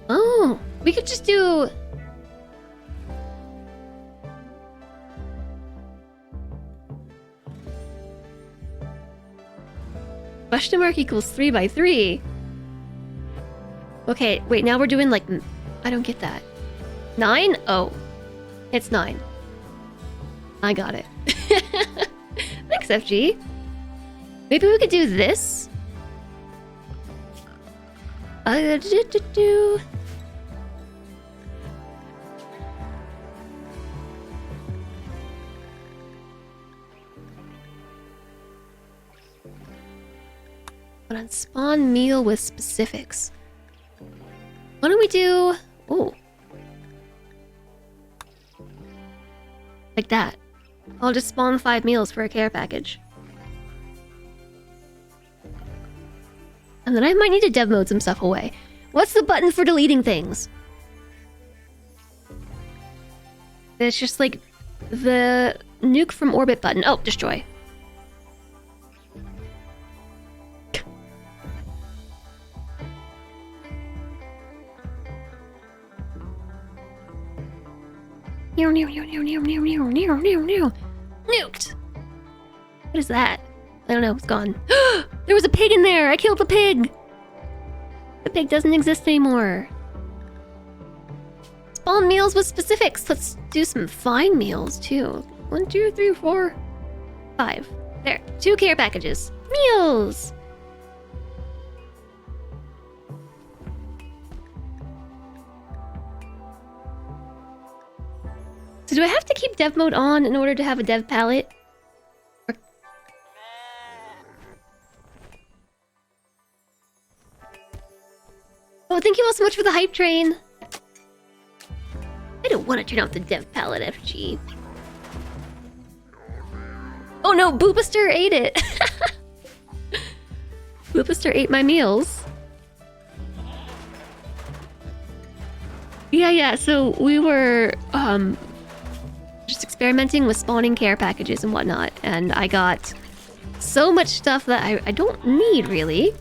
A: Oh, we could just do. Question mark equals 3 by 3. Okay, wait, now we're doing like. I don't get that. 9? Oh. It's 9. I got it. Thanks, FG. Maybe we could do this? Do. But on spawn meal with specifics. Why don't we do... Oh. Like that. I'll just spawn 5 meals for a care package. And then I might need to dev mode some stuff away. What's the button for deleting things? It's just like the nuke from orbit button. Oh, destroy. Nuked! What is that? I don't know, it's gone. There was a pig in there! I killed the pig! The pig doesn't exist anymore. Spawn meals with specifics. Let's do some fine meals too. 1, 2, 3, 4, 5. There, 2 care packages. Meals! So do I have to keep dev mode on in order to have a dev palette? Oh, thank you all so much for the hype train. I don't want to turn off the dev palette, FG. Oh no, Boobaster ate it. Boobaster ate my meals. Yeah, so we were, just experimenting with spawning care packages and whatnot, and I got so much stuff that I don't need, really.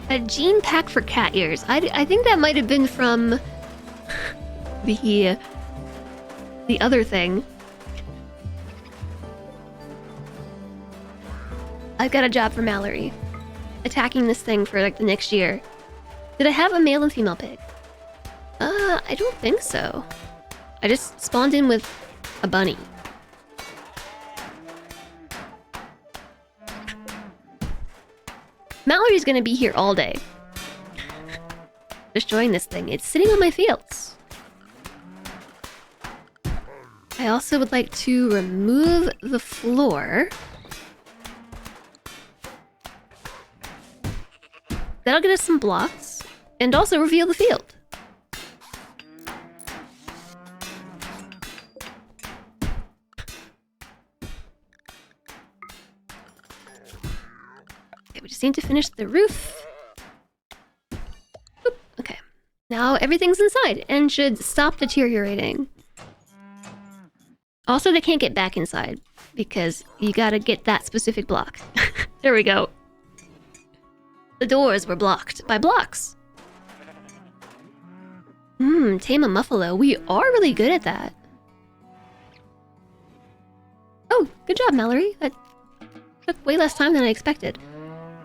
A: A gene pack for cat ears. I think that might have been from the other thing. I've got a job for Mallory. Attacking this thing for like the next year. Did I have a male and female pig? I don't think so. I just spawned in with a bunny. Mallory's gonna be here all day. Destroying this thing. It's sitting on my fields. I also would like to remove the floor. That'll get us some blocks. And also reveal the field. We just need to finish the roof. Oop, okay. Now everything's inside and should stop deteriorating. Also, they can't get back inside because you gotta get that specific block. There we go. The doors were blocked by blocks. Tame a muffalo. We are really good at that. Oh, good job, Mallory. That took way less time than I expected.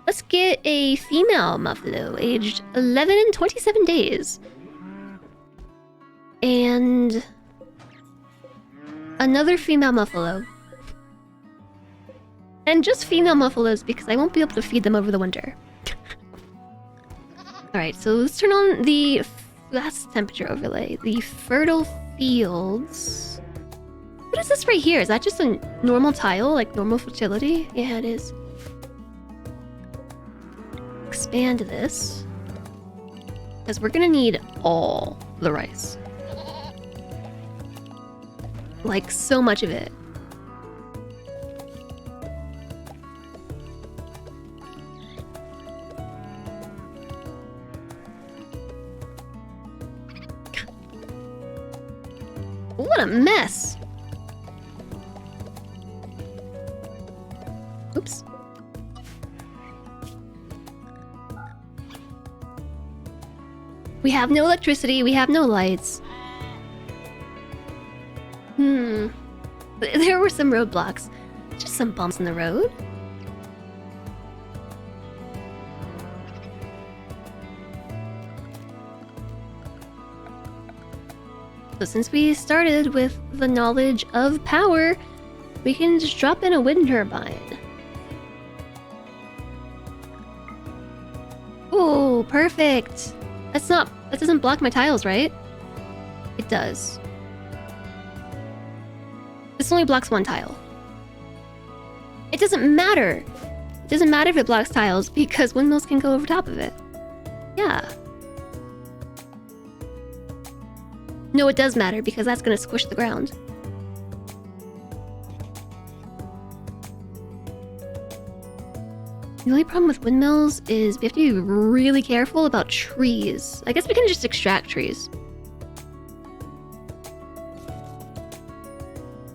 A: Let's get a female muffalo, aged 11 and 27 days. And another female muffalo. And just female muffalos because I won't be able to feed them over the winter. Alright, so let's turn on the... That's temperature overlay. The fertile fields... What is this right here? Is that just a normal tile? Like normal fertility? Yeah, it is. Expand this. Because we're gonna need all the rice. Like, so much of it. What a mess! Oops. We have no electricity, we have no lights. There were some roadblocks. Just some bumps in the road. So since we started with the knowledge of power, we can just drop in a wind turbine. Oh, perfect. That doesn't block my tiles, right? It does. This only blocks one tile. It doesn't matter. It doesn't matter if it blocks tiles because windmills can go over top of it. Yeah. No, it does matter because that's gonna squish the ground. The only problem with windmills is we have to be really careful about trees. I guess we can just extract trees.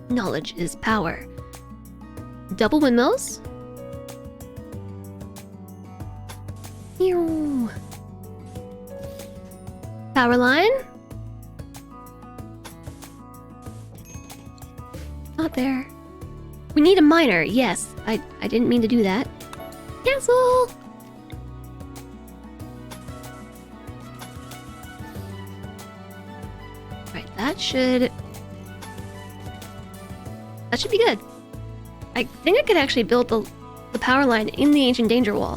A: Knowledge is power. Double windmills. Ew. Power line. Not there. We need a miner. Yes, I didn't mean to do that. Cancel. Right, that should be good. I think I could actually build the power line in the ancient danger wall,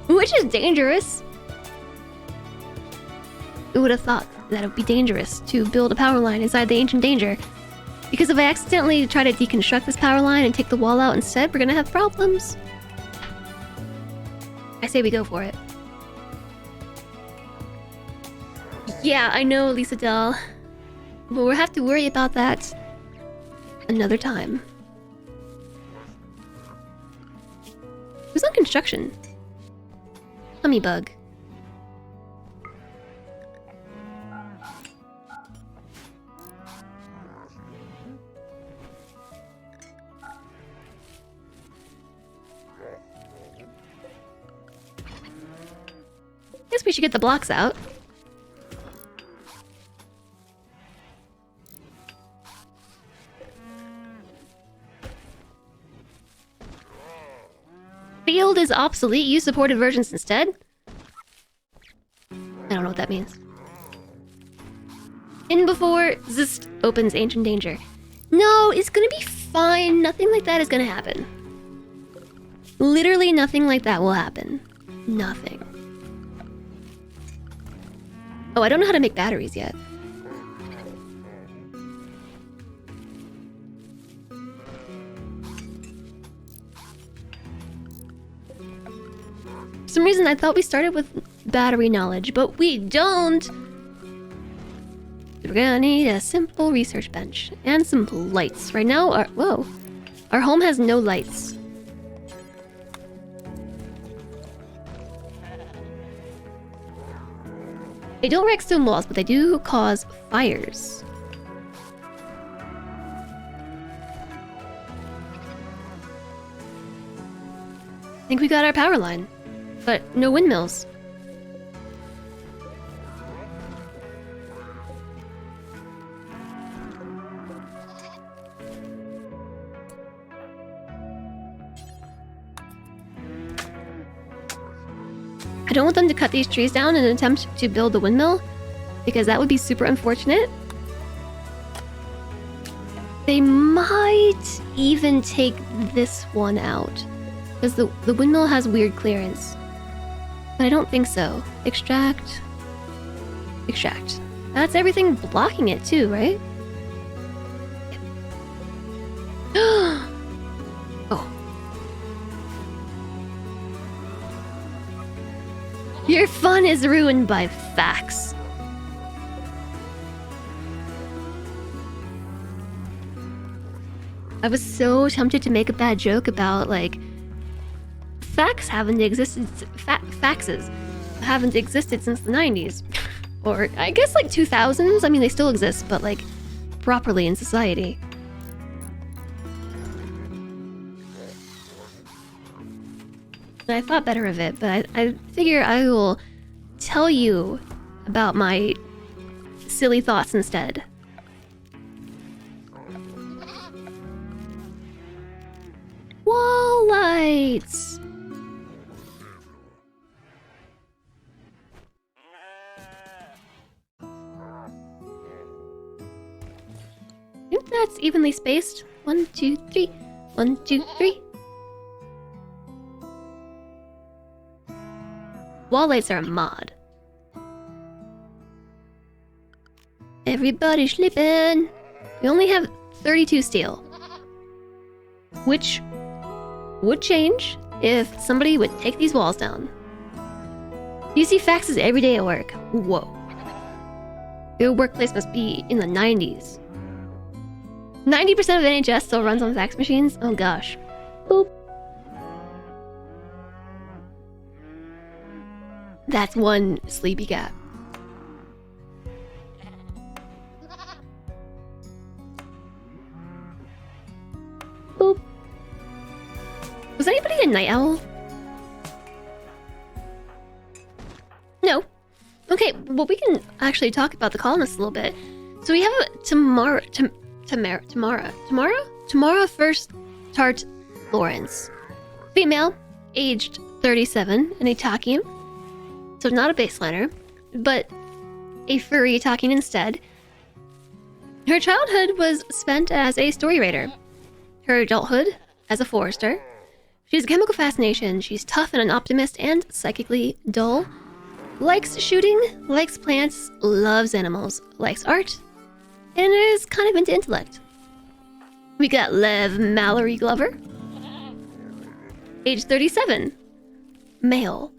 A: which is dangerous. Who would have thought that it would be dangerous to build a power line inside the ancient danger? Because if I accidentally try to deconstruct this power line and take the wall out instead, we're gonna have problems. I say we go for it. Yeah, I know, Lisa Dell. But we'll have to worry about that another time. Who's on construction? Hummybug. Guess we should get the blocks out. Field is obsolete. Use supported versions instead. I don't know what that means. In before Zist opens ancient danger. No, it's gonna be fine. Nothing like that is gonna happen. Literally nothing like that will happen. Nothing. Oh, I don't know how to make batteries yet. For some reason, I thought we started with battery knowledge, but we don't! We're gonna need a simple research bench and some lights. Right now, our home has no lights. They don't wreck stone walls, but they do cause fires. I think we got our power line, but no windmills. I don't want them to cut these trees down in an attempt to build the windmill, because that would be super unfortunate. They might even take this one out, because the windmill has weird clearance. But I don't think so. Extract. Extract. That's everything blocking it too, right? Yep. Oh. Your fun is ruined by facts. I was so tempted to make a bad joke about, like, facts haven't existed. Faxes haven't existed since the 90s. Or, I guess, like, 2000s. I mean, they still exist, but, like, properly in society. And I thought better of it, but I figure I will tell you about my silly thoughts instead. Wall lights! I think that's evenly spaced. 1, 2, 3. 1, 2, 3. Wall lights are a mod. Everybody sleeping. We only have 32 steel, which would change if somebody would take these walls down. You see faxes every day at work. Whoa. Your workplace must be in the 90s. 90% of NHS still runs on fax machines? Oh gosh. Boop. That's one sleepy cat. Boop. Was anybody a night owl? No. Okay, well we can actually talk about the colonists a little bit. So we have a Tamara First Tart Lawrence. Female, aged 37, an Itakian. So not a baseliner, but a furry Itakian instead. Her childhood was spent as a story writer. Her adulthood as a forester. She has a chemical fascination. She's tough and an optimist and psychically dull. Likes shooting, likes plants, loves animals, likes art, and is kind of into intellect. We got Lev Mallory Glover. Age 37. Male.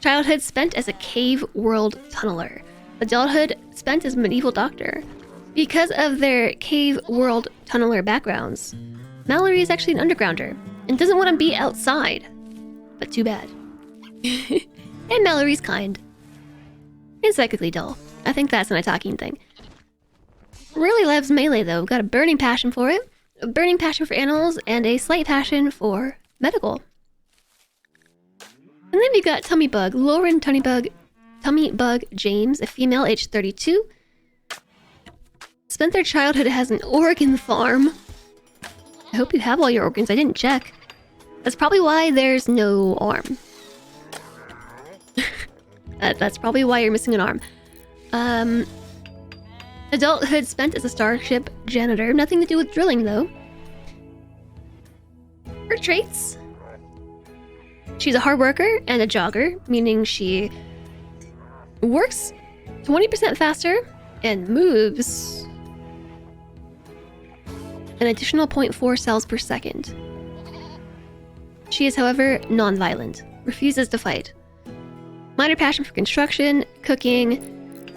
A: Childhood spent as a cave world tunneler. Adulthood spent as a medieval doctor. Because of their cave world tunneler backgrounds, Mallory is actually an undergrounder and doesn't want to be outside. But too bad. And Mallory's kind. And psychically dull. I think that's an Itakian thing. Really loves melee though. Got a burning passion for it. A burning passion for animals and a slight passion for medical. And then we got Tummy Bug, Lauren Tummy Bug James, a female, aged 32. Spent their childhood as an organ farm. I hope you have all your organs, I didn't check. That's probably why there's no arm. That's probably why you're missing an arm. Adulthood spent as a starship janitor, nothing to do with drilling though. Her traits. She's a hard worker and a jogger, meaning she works 20% faster and moves an additional 0.4 cells per second. She is, however, non-violent, refuses to fight. Minor passion for construction, cooking,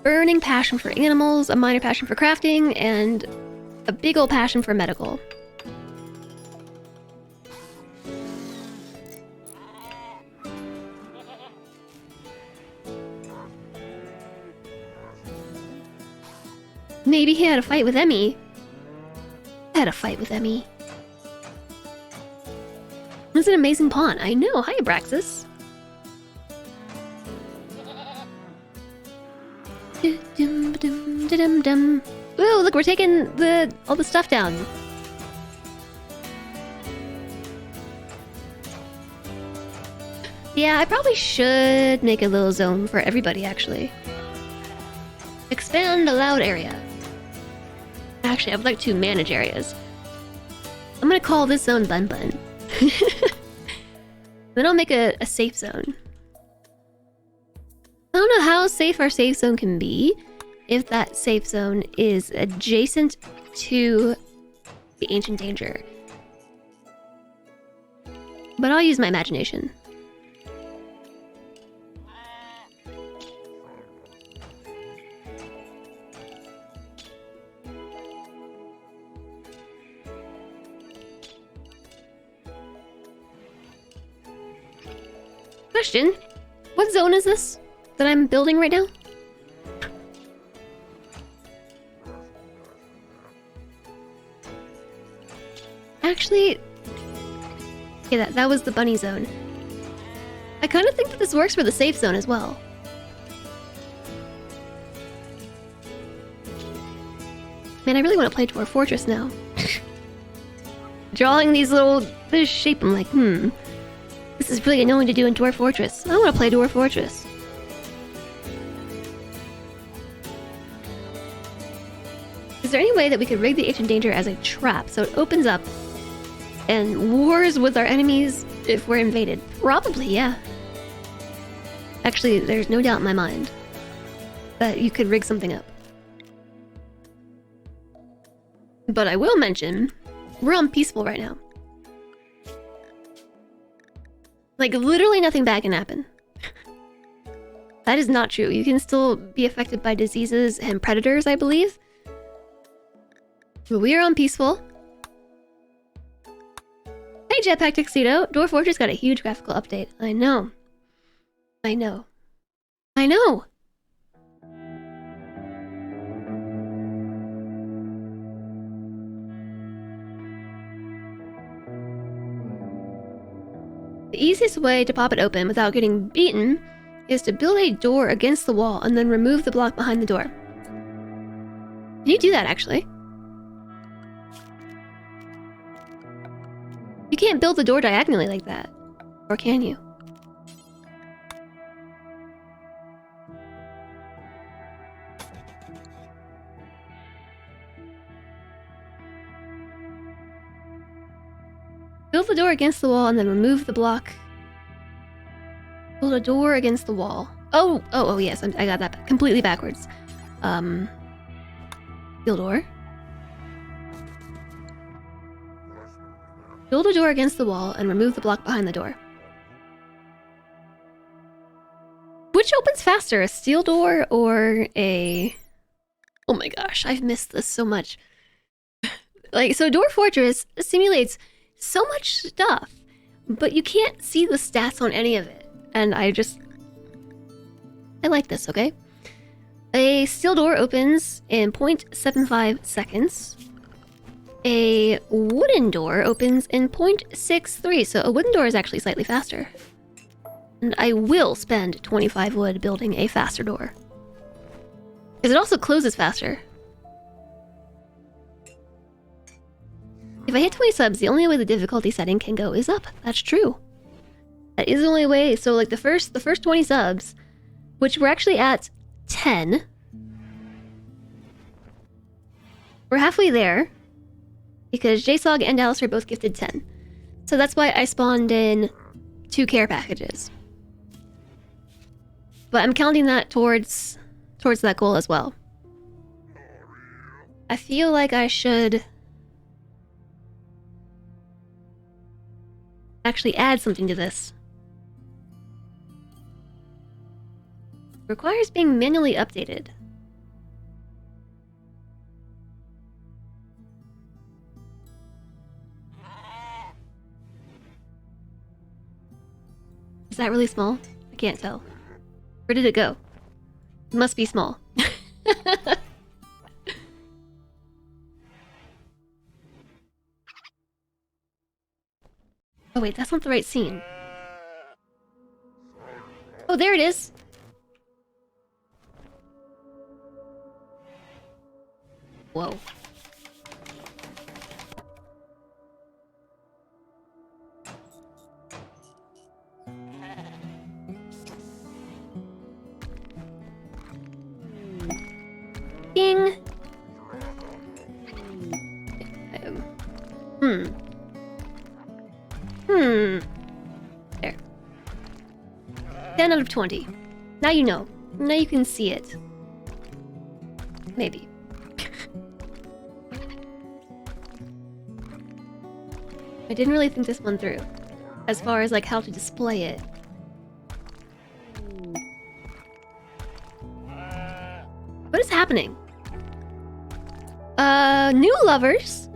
A: burning passion for animals, a minor passion for crafting, and a big ol' passion for medical. Maybe he had a fight with Emmy. I had a fight with Emmy. It's an amazing pawn. I know. Hi, Abraxas. Ooh, look, we're taking all the stuff down. Yeah, I probably should make a little zone for everybody, actually. Expand allowed area. Actually, I would like to manage areas. I'm gonna call this zone Bun Bun. Then I'll make a safe zone. safe our safe zone can be if that safe zone is adjacent to the ancient danger. But I'll use my imagination. Question, what zone is this that I'm building right now? Actually, yeah, that was the bunny zone. I kind of think that this works for the safe zone as well. Man, I really want to play Dwarf Fortress now. Drawing this shape, I'm like, this is really annoying to do in Dwarf Fortress. I want to play Dwarf Fortress. Is there any way that we could rig the ancient danger as a trap so it opens up and wars with our enemies if we're invaded? Probably, yeah. Actually, there's no doubt in my mind that you could rig something up. But I will mention, we're on peaceful right now. Like, literally nothing bad can happen. That is not true. You can still be affected by diseases and predators, I believe. But we are on peaceful. Hey, Jetpack Tuxedo! Dwarf Fortress got a huge graphical update. I know. I know. I know! The easiest way to pop it open without getting beaten is to build a door against the wall and then remove the block behind the door. Can you do that, actually? You can't build the door diagonally like that. Or can you? Build the door against the wall and then remove the block. Build a door against the wall. Oh, yes, I got that completely backwards. Build door. Build a door against the wall and remove the block behind the door. Which opens faster, a steel door or a... Oh my gosh, I've missed this so much. Like, so Dwarf Fortress simulates so much stuff, but you can't see the stats on any of it. And I like this, okay? A steel door opens in 0.75 seconds. A wooden door opens in 0.63, so a wooden door is actually slightly faster. And I will spend 25 wood building a faster door. Because it also closes faster. If I hit 20 subs, the only way the difficulty setting can go is up. That's true. That is the only way. So like the first 20 subs, which we're actually at 10. We're halfway there. Because JSOG and Alice are both gifted 10. So that's why I spawned in 2 care packages. But I'm counting that towards that goal as well. I feel like I should actually add something to this. Requires being manually updated. Is that really small? I can't tell. Where did it go? It must be small. Oh wait, that's not the right scene. Oh, there it is! Whoa. Ding! There. 10 out of 20. Now you know. Now you can see it. Maybe. I didn't really think this one through, as far as like how to display it. What is happening? New lovers.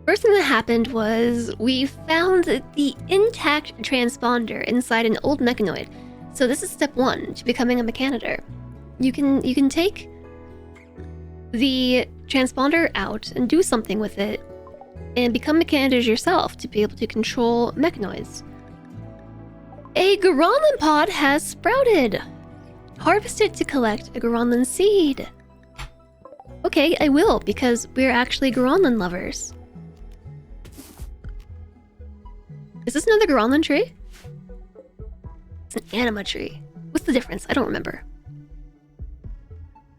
A: First thing that happened was we found the intact transponder inside an old mechanoid. So this is step 1 to becoming a mechanitor. You can take the transponder out and do something with it and become mechanitors yourself to be able to control mechanoids. A Goronlin pod has sprouted. Harvest it to collect a Goronlin seed. Okay, I will, because we're actually Goronlin lovers. Is this another Goronlin tree? It's an anima tree. What's the difference? I don't remember.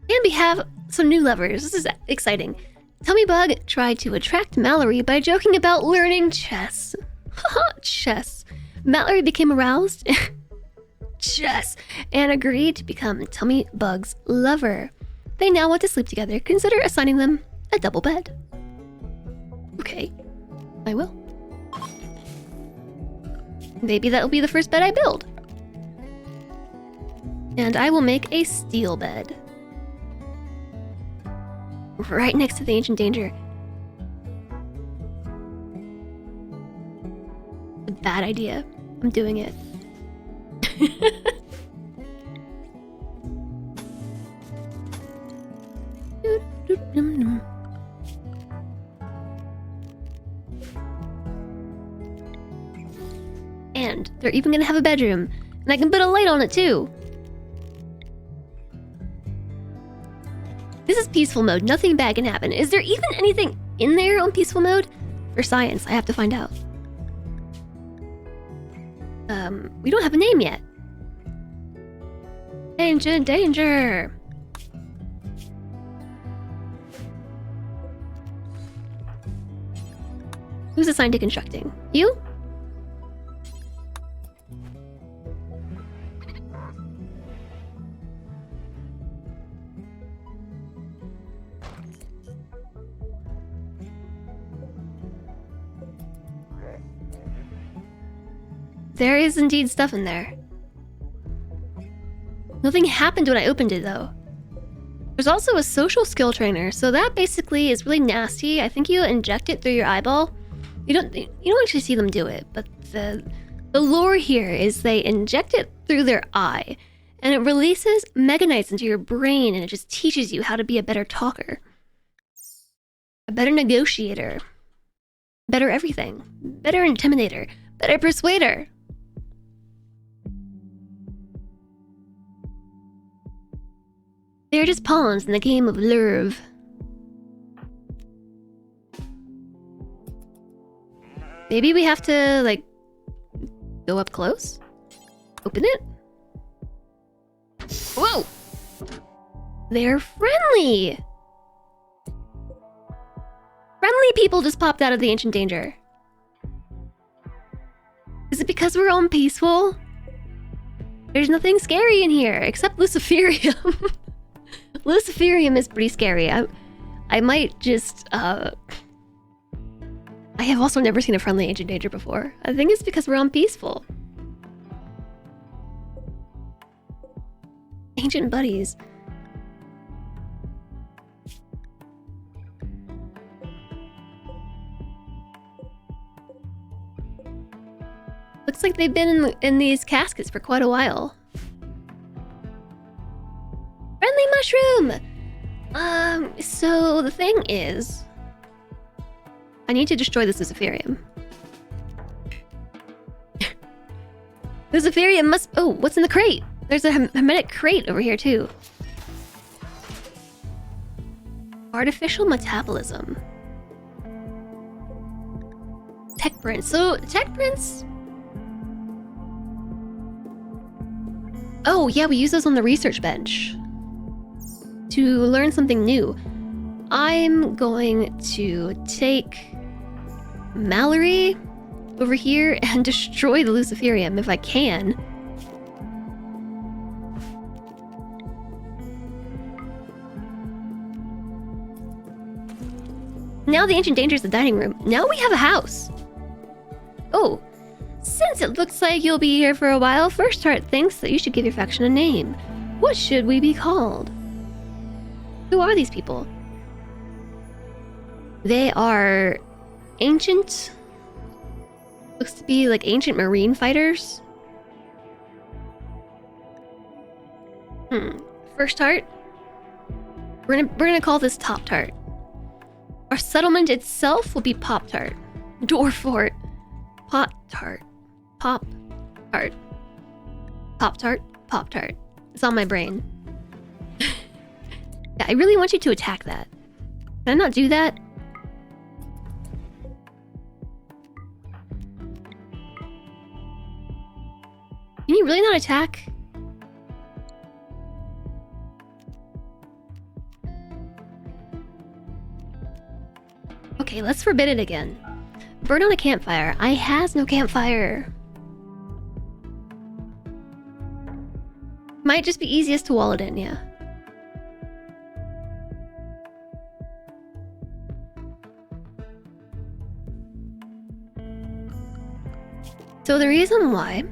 A: And we have some new lovers. This is exciting. Tummybug tried to attract Mallory by joking about learning chess. Haha, chess. Mallory became aroused chess and agreed to become Tummybug's lover. They now want to sleep together. Consider assigning them a double bed. Okay, I will. Maybe that will be the first bed I build. And I will make a steel bed. Right next to the ancient danger. A bad idea. I'm doing it. And they're even gonna have a bedroom. And I can put a light on it too. This is peaceful mode. Nothing bad can happen. Is there even anything in there on peaceful mode? For science, I have to find out. We don't have a name yet. Ancient danger! Who's assigned to constructing? You? There is indeed stuff in there. Nothing happened when I opened it though. There's also a social skill trainer, so that basically is really nasty. I think you inject it through your eyeball. You don't actually see them do it, but the lore here is they inject it through their eye, and it releases meganites into your brain, and it just teaches you how to be a better talker, a better negotiator, better everything, better intimidator, better persuader. They're just pawns in the game of love. Maybe we have to, like, go up close? Open it? Whoa! They're friendly! Friendly people just popped out of the ancient danger. Is it because we're all peaceful? There's nothing scary in here, except Luciferium. Luciferium is pretty scary. I might just, I have also never seen a friendly ancient danger before. I think it's because we're on peaceful. Ancient buddies. Looks like they've been in these caskets for quite a while. Friendly mushroom! So the thing is, I need to destroy this Luciferium. Luciferium must... Oh, what's in the crate? There's a hermetic crate over here too. Artificial metabolism. Tech prints. So, tech prints... Oh, yeah, we use those on the research bench to learn something new. I'm going to take Mallory over here and destroy the Luciferium if I can. now the ancient danger is the dining room. Now we have a house. Oh, since it looks like you'll be here for a while, First Heart thinks that you should give your faction a name. What should we be called? Who are these people? They are ancient. Looks to be like ancient marine fighters. First Heart. We're gonna call this Top Tart. Our settlement itself will be Pop Tart. Dwarf Fort. Pot Tart. Pop Tart. Pop Tart. Pop Tart. It's on my brain. Yeah, I really want you to attack that. Can I not do that? Can you really not attack? Okay, let's forbid it again. Burn on a campfire. I has no campfire. Might just be easiest to wall it in, yeah. So the reason why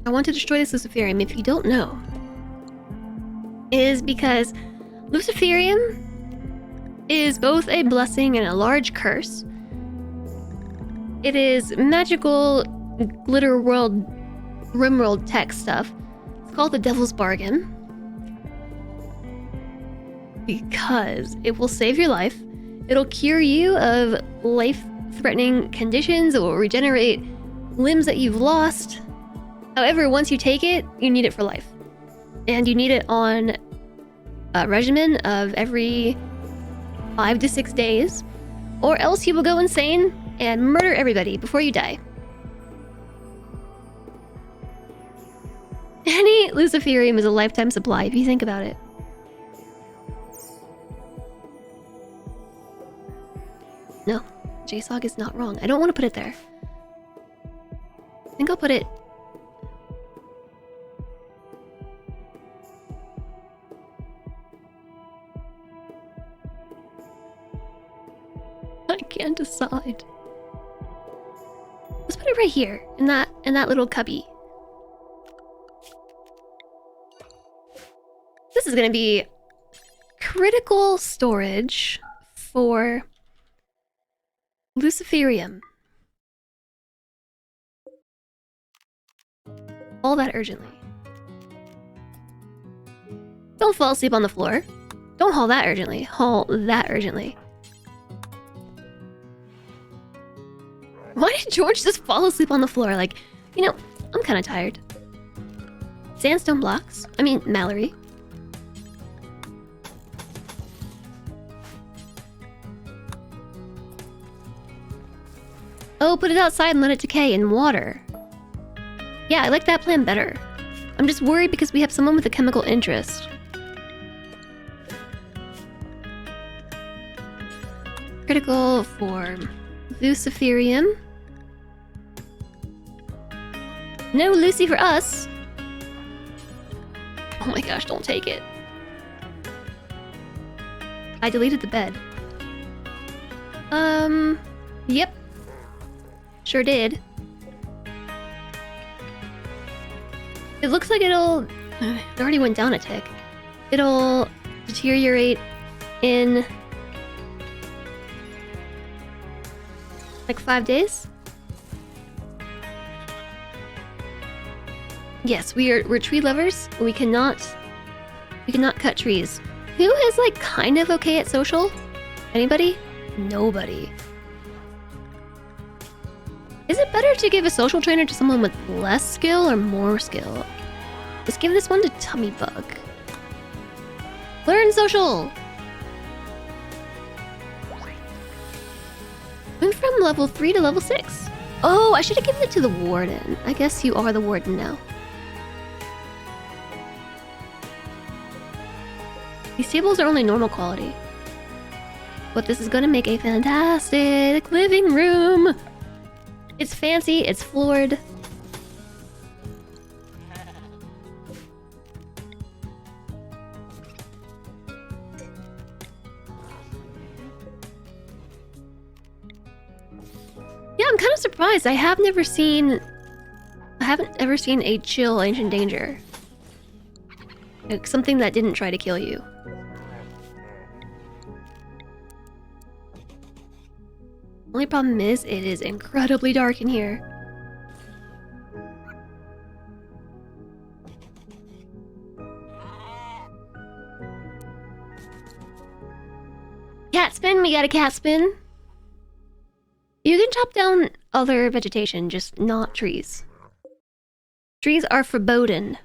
A: I want to destroy this Luciferium, if you don't know, is because Luciferium is both a blessing and a large curse. It is magical glitter world, RimWorld tech stuff. It's called the Devil's Bargain. Because it will save your life. It'll cure you of life-threatening conditions. It will regenerate limbs that you've lost. However, once you take it, you need it for life. And you need it on a regimen of every 5 to 6 days, or else you will go insane and murder everybody before you die. Any Luciferium is a lifetime supply if you think about it. No, JSOG is not wrong. I don't want to put it there. I think I'll put it... I can't decide. Let's put it right here, in that little cubby. This is gonna be critical storage for Luciferium. All that urgently. Don't fall asleep on the floor. Don't haul that urgently. Haul that urgently. Why did George just fall asleep on the floor? Like, you know, I'm kind of tired. Sandstone blocks. I mean, Mallory. Oh, put it outside and let it decay in water. Yeah, I like that plan better. I'm just worried because we have someone with a chemical interest. Critical for Luciferium. No Lucy for us. Oh my gosh, don't take it. I deleted the bed. Yep. Sure did. It looks like it'll... It already went down a tick. It'll deteriorate in... like 5 days? Yes, we're tree lovers. We cannot cut trees. Who is like kind of okay at social? Anybody? Nobody. Is it better to give a social trainer to someone with less skill or more skill? Let's give this one to Tummy Bug. Learn social! Went from level 3 to level 6. Oh, I should have given it to the warden. I guess you are the warden now. These tables are only normal quality. But this is gonna make a fantastic living room! It's fancy, it's floored. surprised. I haven't ever seen a chill ancient danger. Like something that didn't try to kill you. Only problem is, it is incredibly dark in here. Cat spin, we got a cat spin. You can chop down other vegetation, just not trees. Trees are forbidden.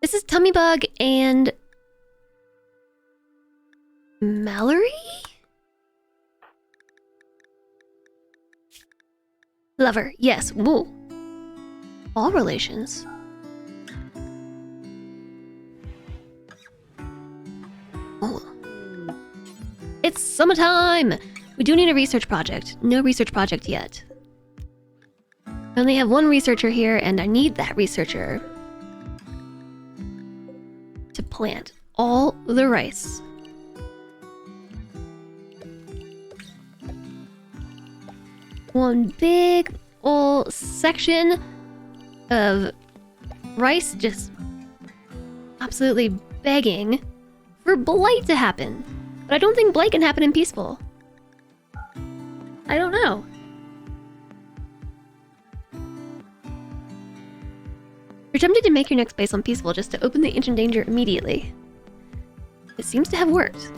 A: This is Tummy Bug and Mallory? Lover, yes. Whoa. All relations. Oh. It's summertime! We do need a research project. No research project yet. I only have one researcher here, and I need that researcher to plant all the rice. One big old section of rice just absolutely begging for blight to happen. But I don't think blight can happen in peaceful. I don't know. You're tempted to make your next base on peaceful just to open the ancient danger immediately. It seems to have worked.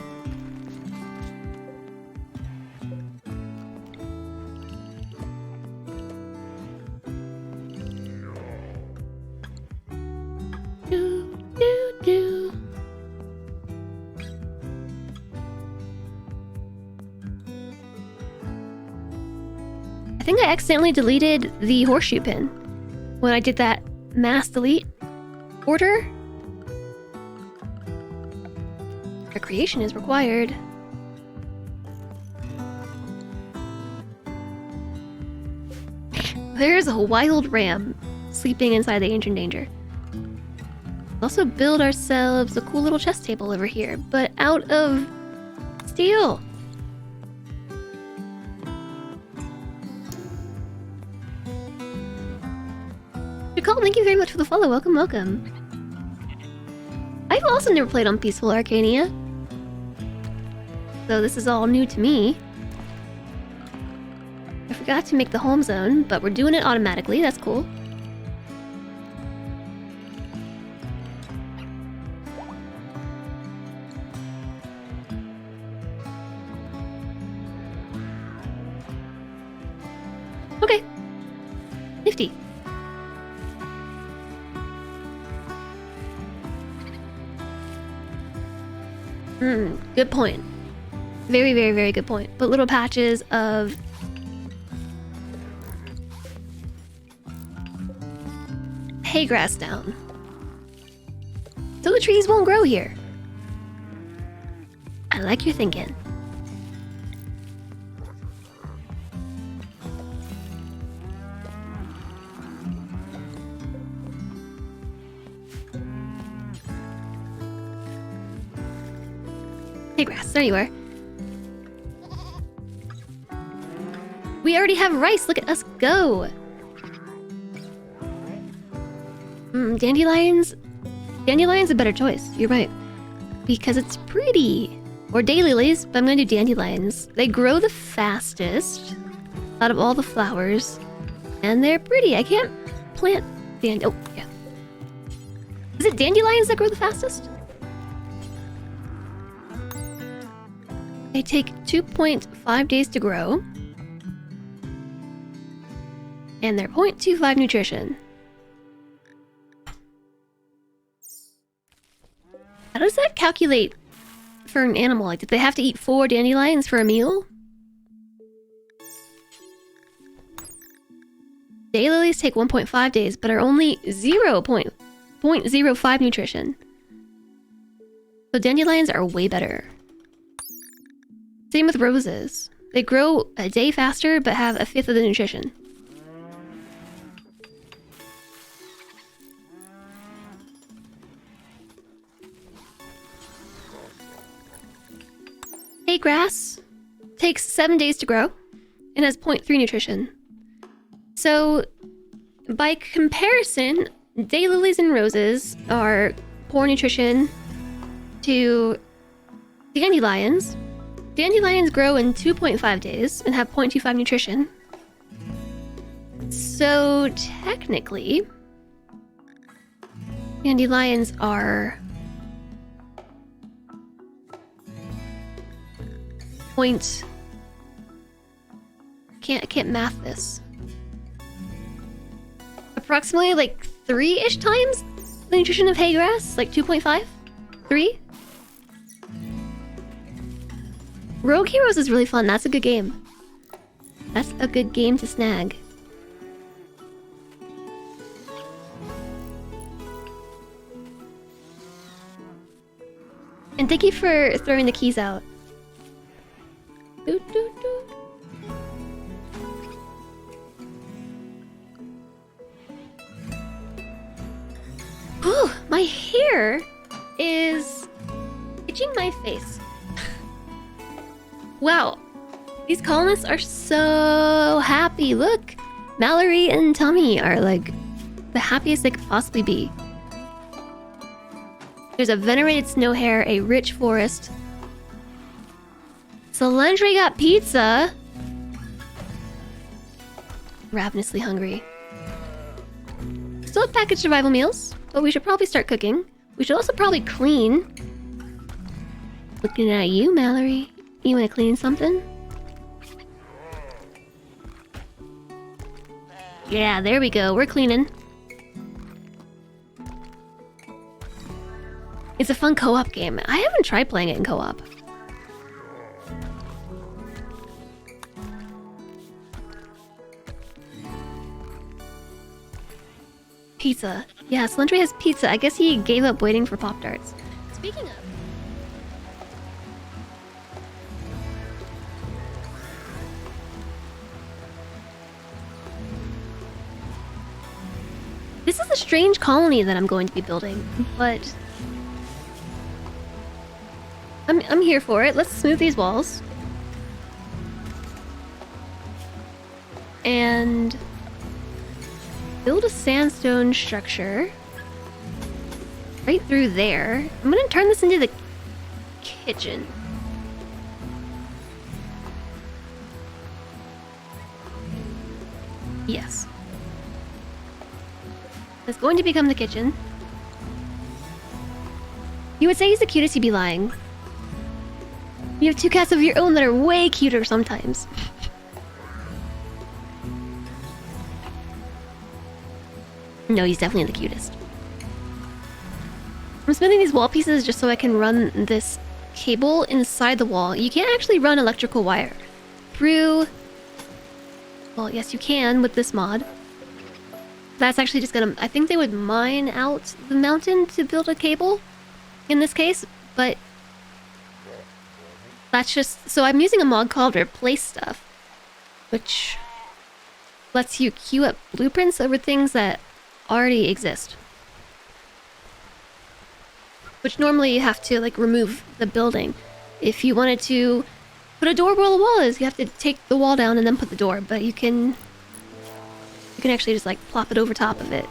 A: I think I accidentally deleted the horseshoe pin when I did that mass delete order. Recreation is required. There's a wild ram sleeping inside the ancient danger. Also build ourselves a cool little chest table over here, but out of steel. Nicole, thank you very much for the follow. Welcome, welcome. I've also never played on Peaceful Arcania, so this is all new to me. I forgot to make the home zone, but we're doing it automatically. That's cool. Okay. Nifty. Good point. Very, very, very good point. Put little patches of hay grass down, so the trees won't grow here. I like your thinking. Hay grass, there you are. We already have rice. Look at us go. Dandelions. Dandelions a better choice. You're right. Because it's pretty. Or daylilies, but I'm gonna do dandelions. They grow the fastest out of all the flowers. And they're pretty. I can't plant oh, yeah. Is it dandelions that grow the fastest? They take 2.5 days to grow. And they're 0.25 nutrition. How does that calculate for an animal? Like, did they have to eat 4 dandelions for a meal? Daylilies take 1.5 days, but are only 0.05 nutrition. So dandelions are way better. Same with roses. They grow a day faster, but have a fifth of the nutrition. Hay grass takes 7 days to grow, and has 0.3 nutrition. So, by comparison, daylilies and roses are poor nutrition to dandelions. Dandelions grow in 2.5 days and have 0.25 nutrition. So, technically, dandelions are point. I can't math this. Approximately like 3-ish times the nutrition of hay grass, like 2.5, 3. Rogue Heroes is really fun. That's a good game. That's a good game to snag. And thank you for throwing the keys out. Doo, doo, doo. Whew, my hair is itching my face. Wow, these colonists are so happy. Look, Mallory and Tommy are like the happiest they could possibly be. There's a venerated snow hare, a rich forest. Solandri got pizza. Ravenously hungry. Still have packaged survival meals, but we should probably start cooking. We should also probably clean. Looking at you, Mallory. You wanna clean something? Yeah, there we go. We're cleaning. It's a fun co-op game. I haven't tried playing it in co-op. Pizza. Yeah, Slentry has pizza. I guess he gave up waiting for Pop-Tarts. Speaking of... This is a strange colony that I'm going to be building, but... I'm here for it. Let's smooth these walls. And... build a sandstone structure. Right through there. I'm gonna turn this into the kitchen. Yes. It's going to become the kitchen. You would say he's the cutest, you'd be lying. You have 2 cats of your own that are way cuter sometimes. No, he's definitely the cutest. I'm smoothing these wall pieces just so I can run this cable inside the wall. You can't actually run electrical wire through... Well, yes, you can with this mod. That's actually just gonna... I think they would mine out the mountain to build a cable in this case, but... That's just... So I'm using a mod called Replace Stuff, which lets you queue up blueprints over things that already exist. Which normally you have to, like, remove the building. If you wanted to put a door where the wall is, you have to take the wall down and then put the door, but you can actually just, like, plop it over top of it.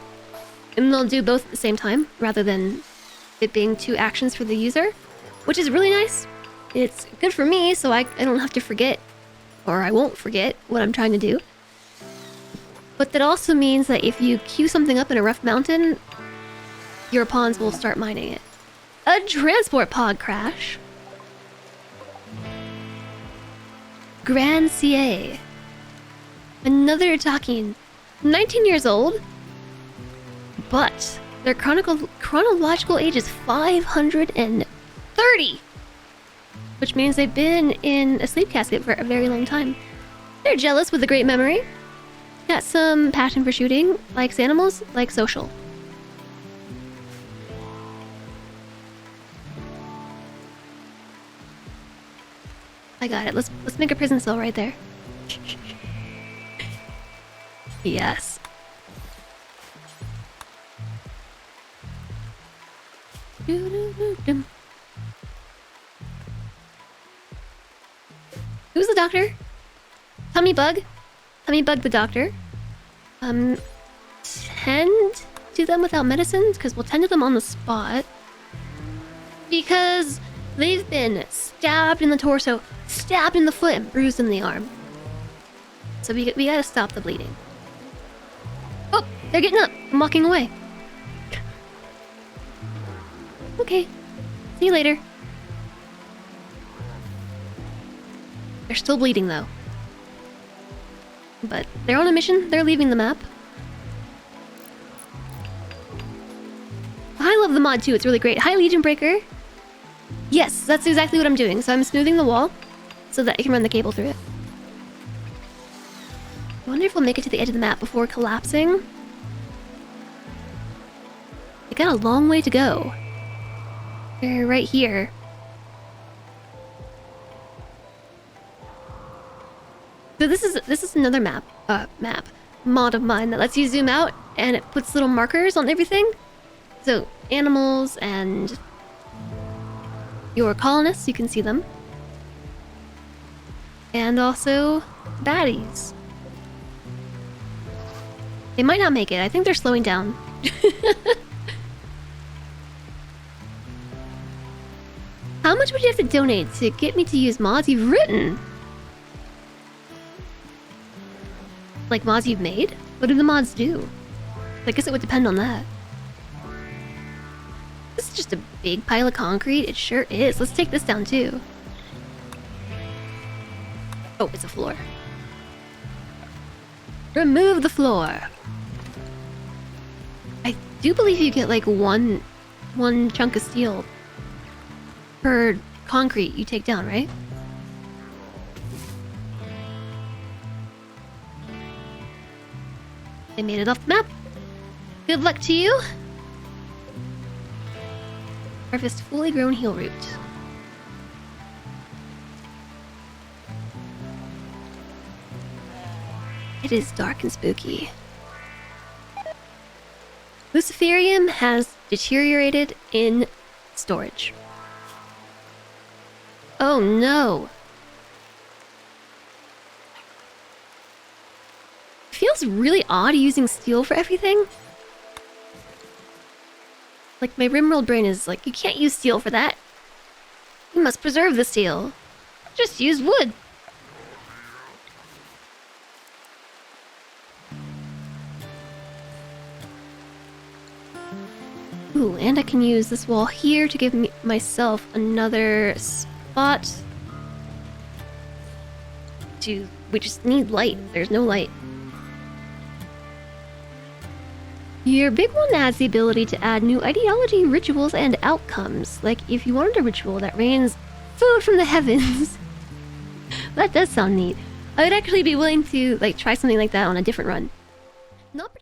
A: And they'll do both at the same time, rather than it being 2 actions for the user, which is really nice. It's good for me, so I don't have to forget, or I won't forget, what I'm trying to do. But that also means that if you queue something up in a rough mountain, your pawns will start mining it. A transport pod crash. Grand CA. Another talking. 19 years old, but their chronological age is 530. Which means they've been in a sleep casket for a very long time. They're jealous with a great memory. Got some passion for shooting, likes animals, likes social. I got it. Let's make a prison cell right there. Yes. Who's the doctor? Tummy bug the doctor. Tend to them without medicines, because we'll tend to them on the spot. Because they've been stabbed in the torso, stabbed in the foot, and bruised in the arm. So we gotta stop the bleeding. Oh, they're getting up. I'm walking away. Okay. See you later. They're still bleeding though. But they're on a mission. They're leaving the map. I love the mod too. It's really great. Hi, Legion Breaker. Yes, that's exactly what I'm doing. So I'm smoothing the wall so that I can run the cable through it. I wonder if we'll make it to the edge of the map before collapsing. We got a long way to go. They're right here. So this is another mod of mine that lets you zoom out and it puts little markers on everything. So animals and your colonists, you can see them. And also baddies. They might not make it. I think they're slowing down. How much would you have to donate to get me to use mods you've written? Like mods you've made? What do the mods do? I guess it would depend on that. This is just a big pile of concrete. It sure is. Let's take this down too. Oh, it's a floor. Remove the floor. I do believe you get like one chunk of steel per concrete you take down, right? They made it off the map. Good luck to you. Harvest fully grown heal root. It is dark and spooky. Luciferium has deteriorated in storage. Oh no! It feels really odd using steel for everything. Like, my RimWorld brain is like, you can't use steel for that. You must preserve the steel. Just use wood. Ooh, and I can use this wall here to give myself another spot. We just need light. There's no light. Your big one adds the ability to add new ideology, rituals, and outcomes. Like, if you wanted a ritual that rains food from the heavens. That does sound neat. I would actually be willing to, like, try something like that on a different run. Not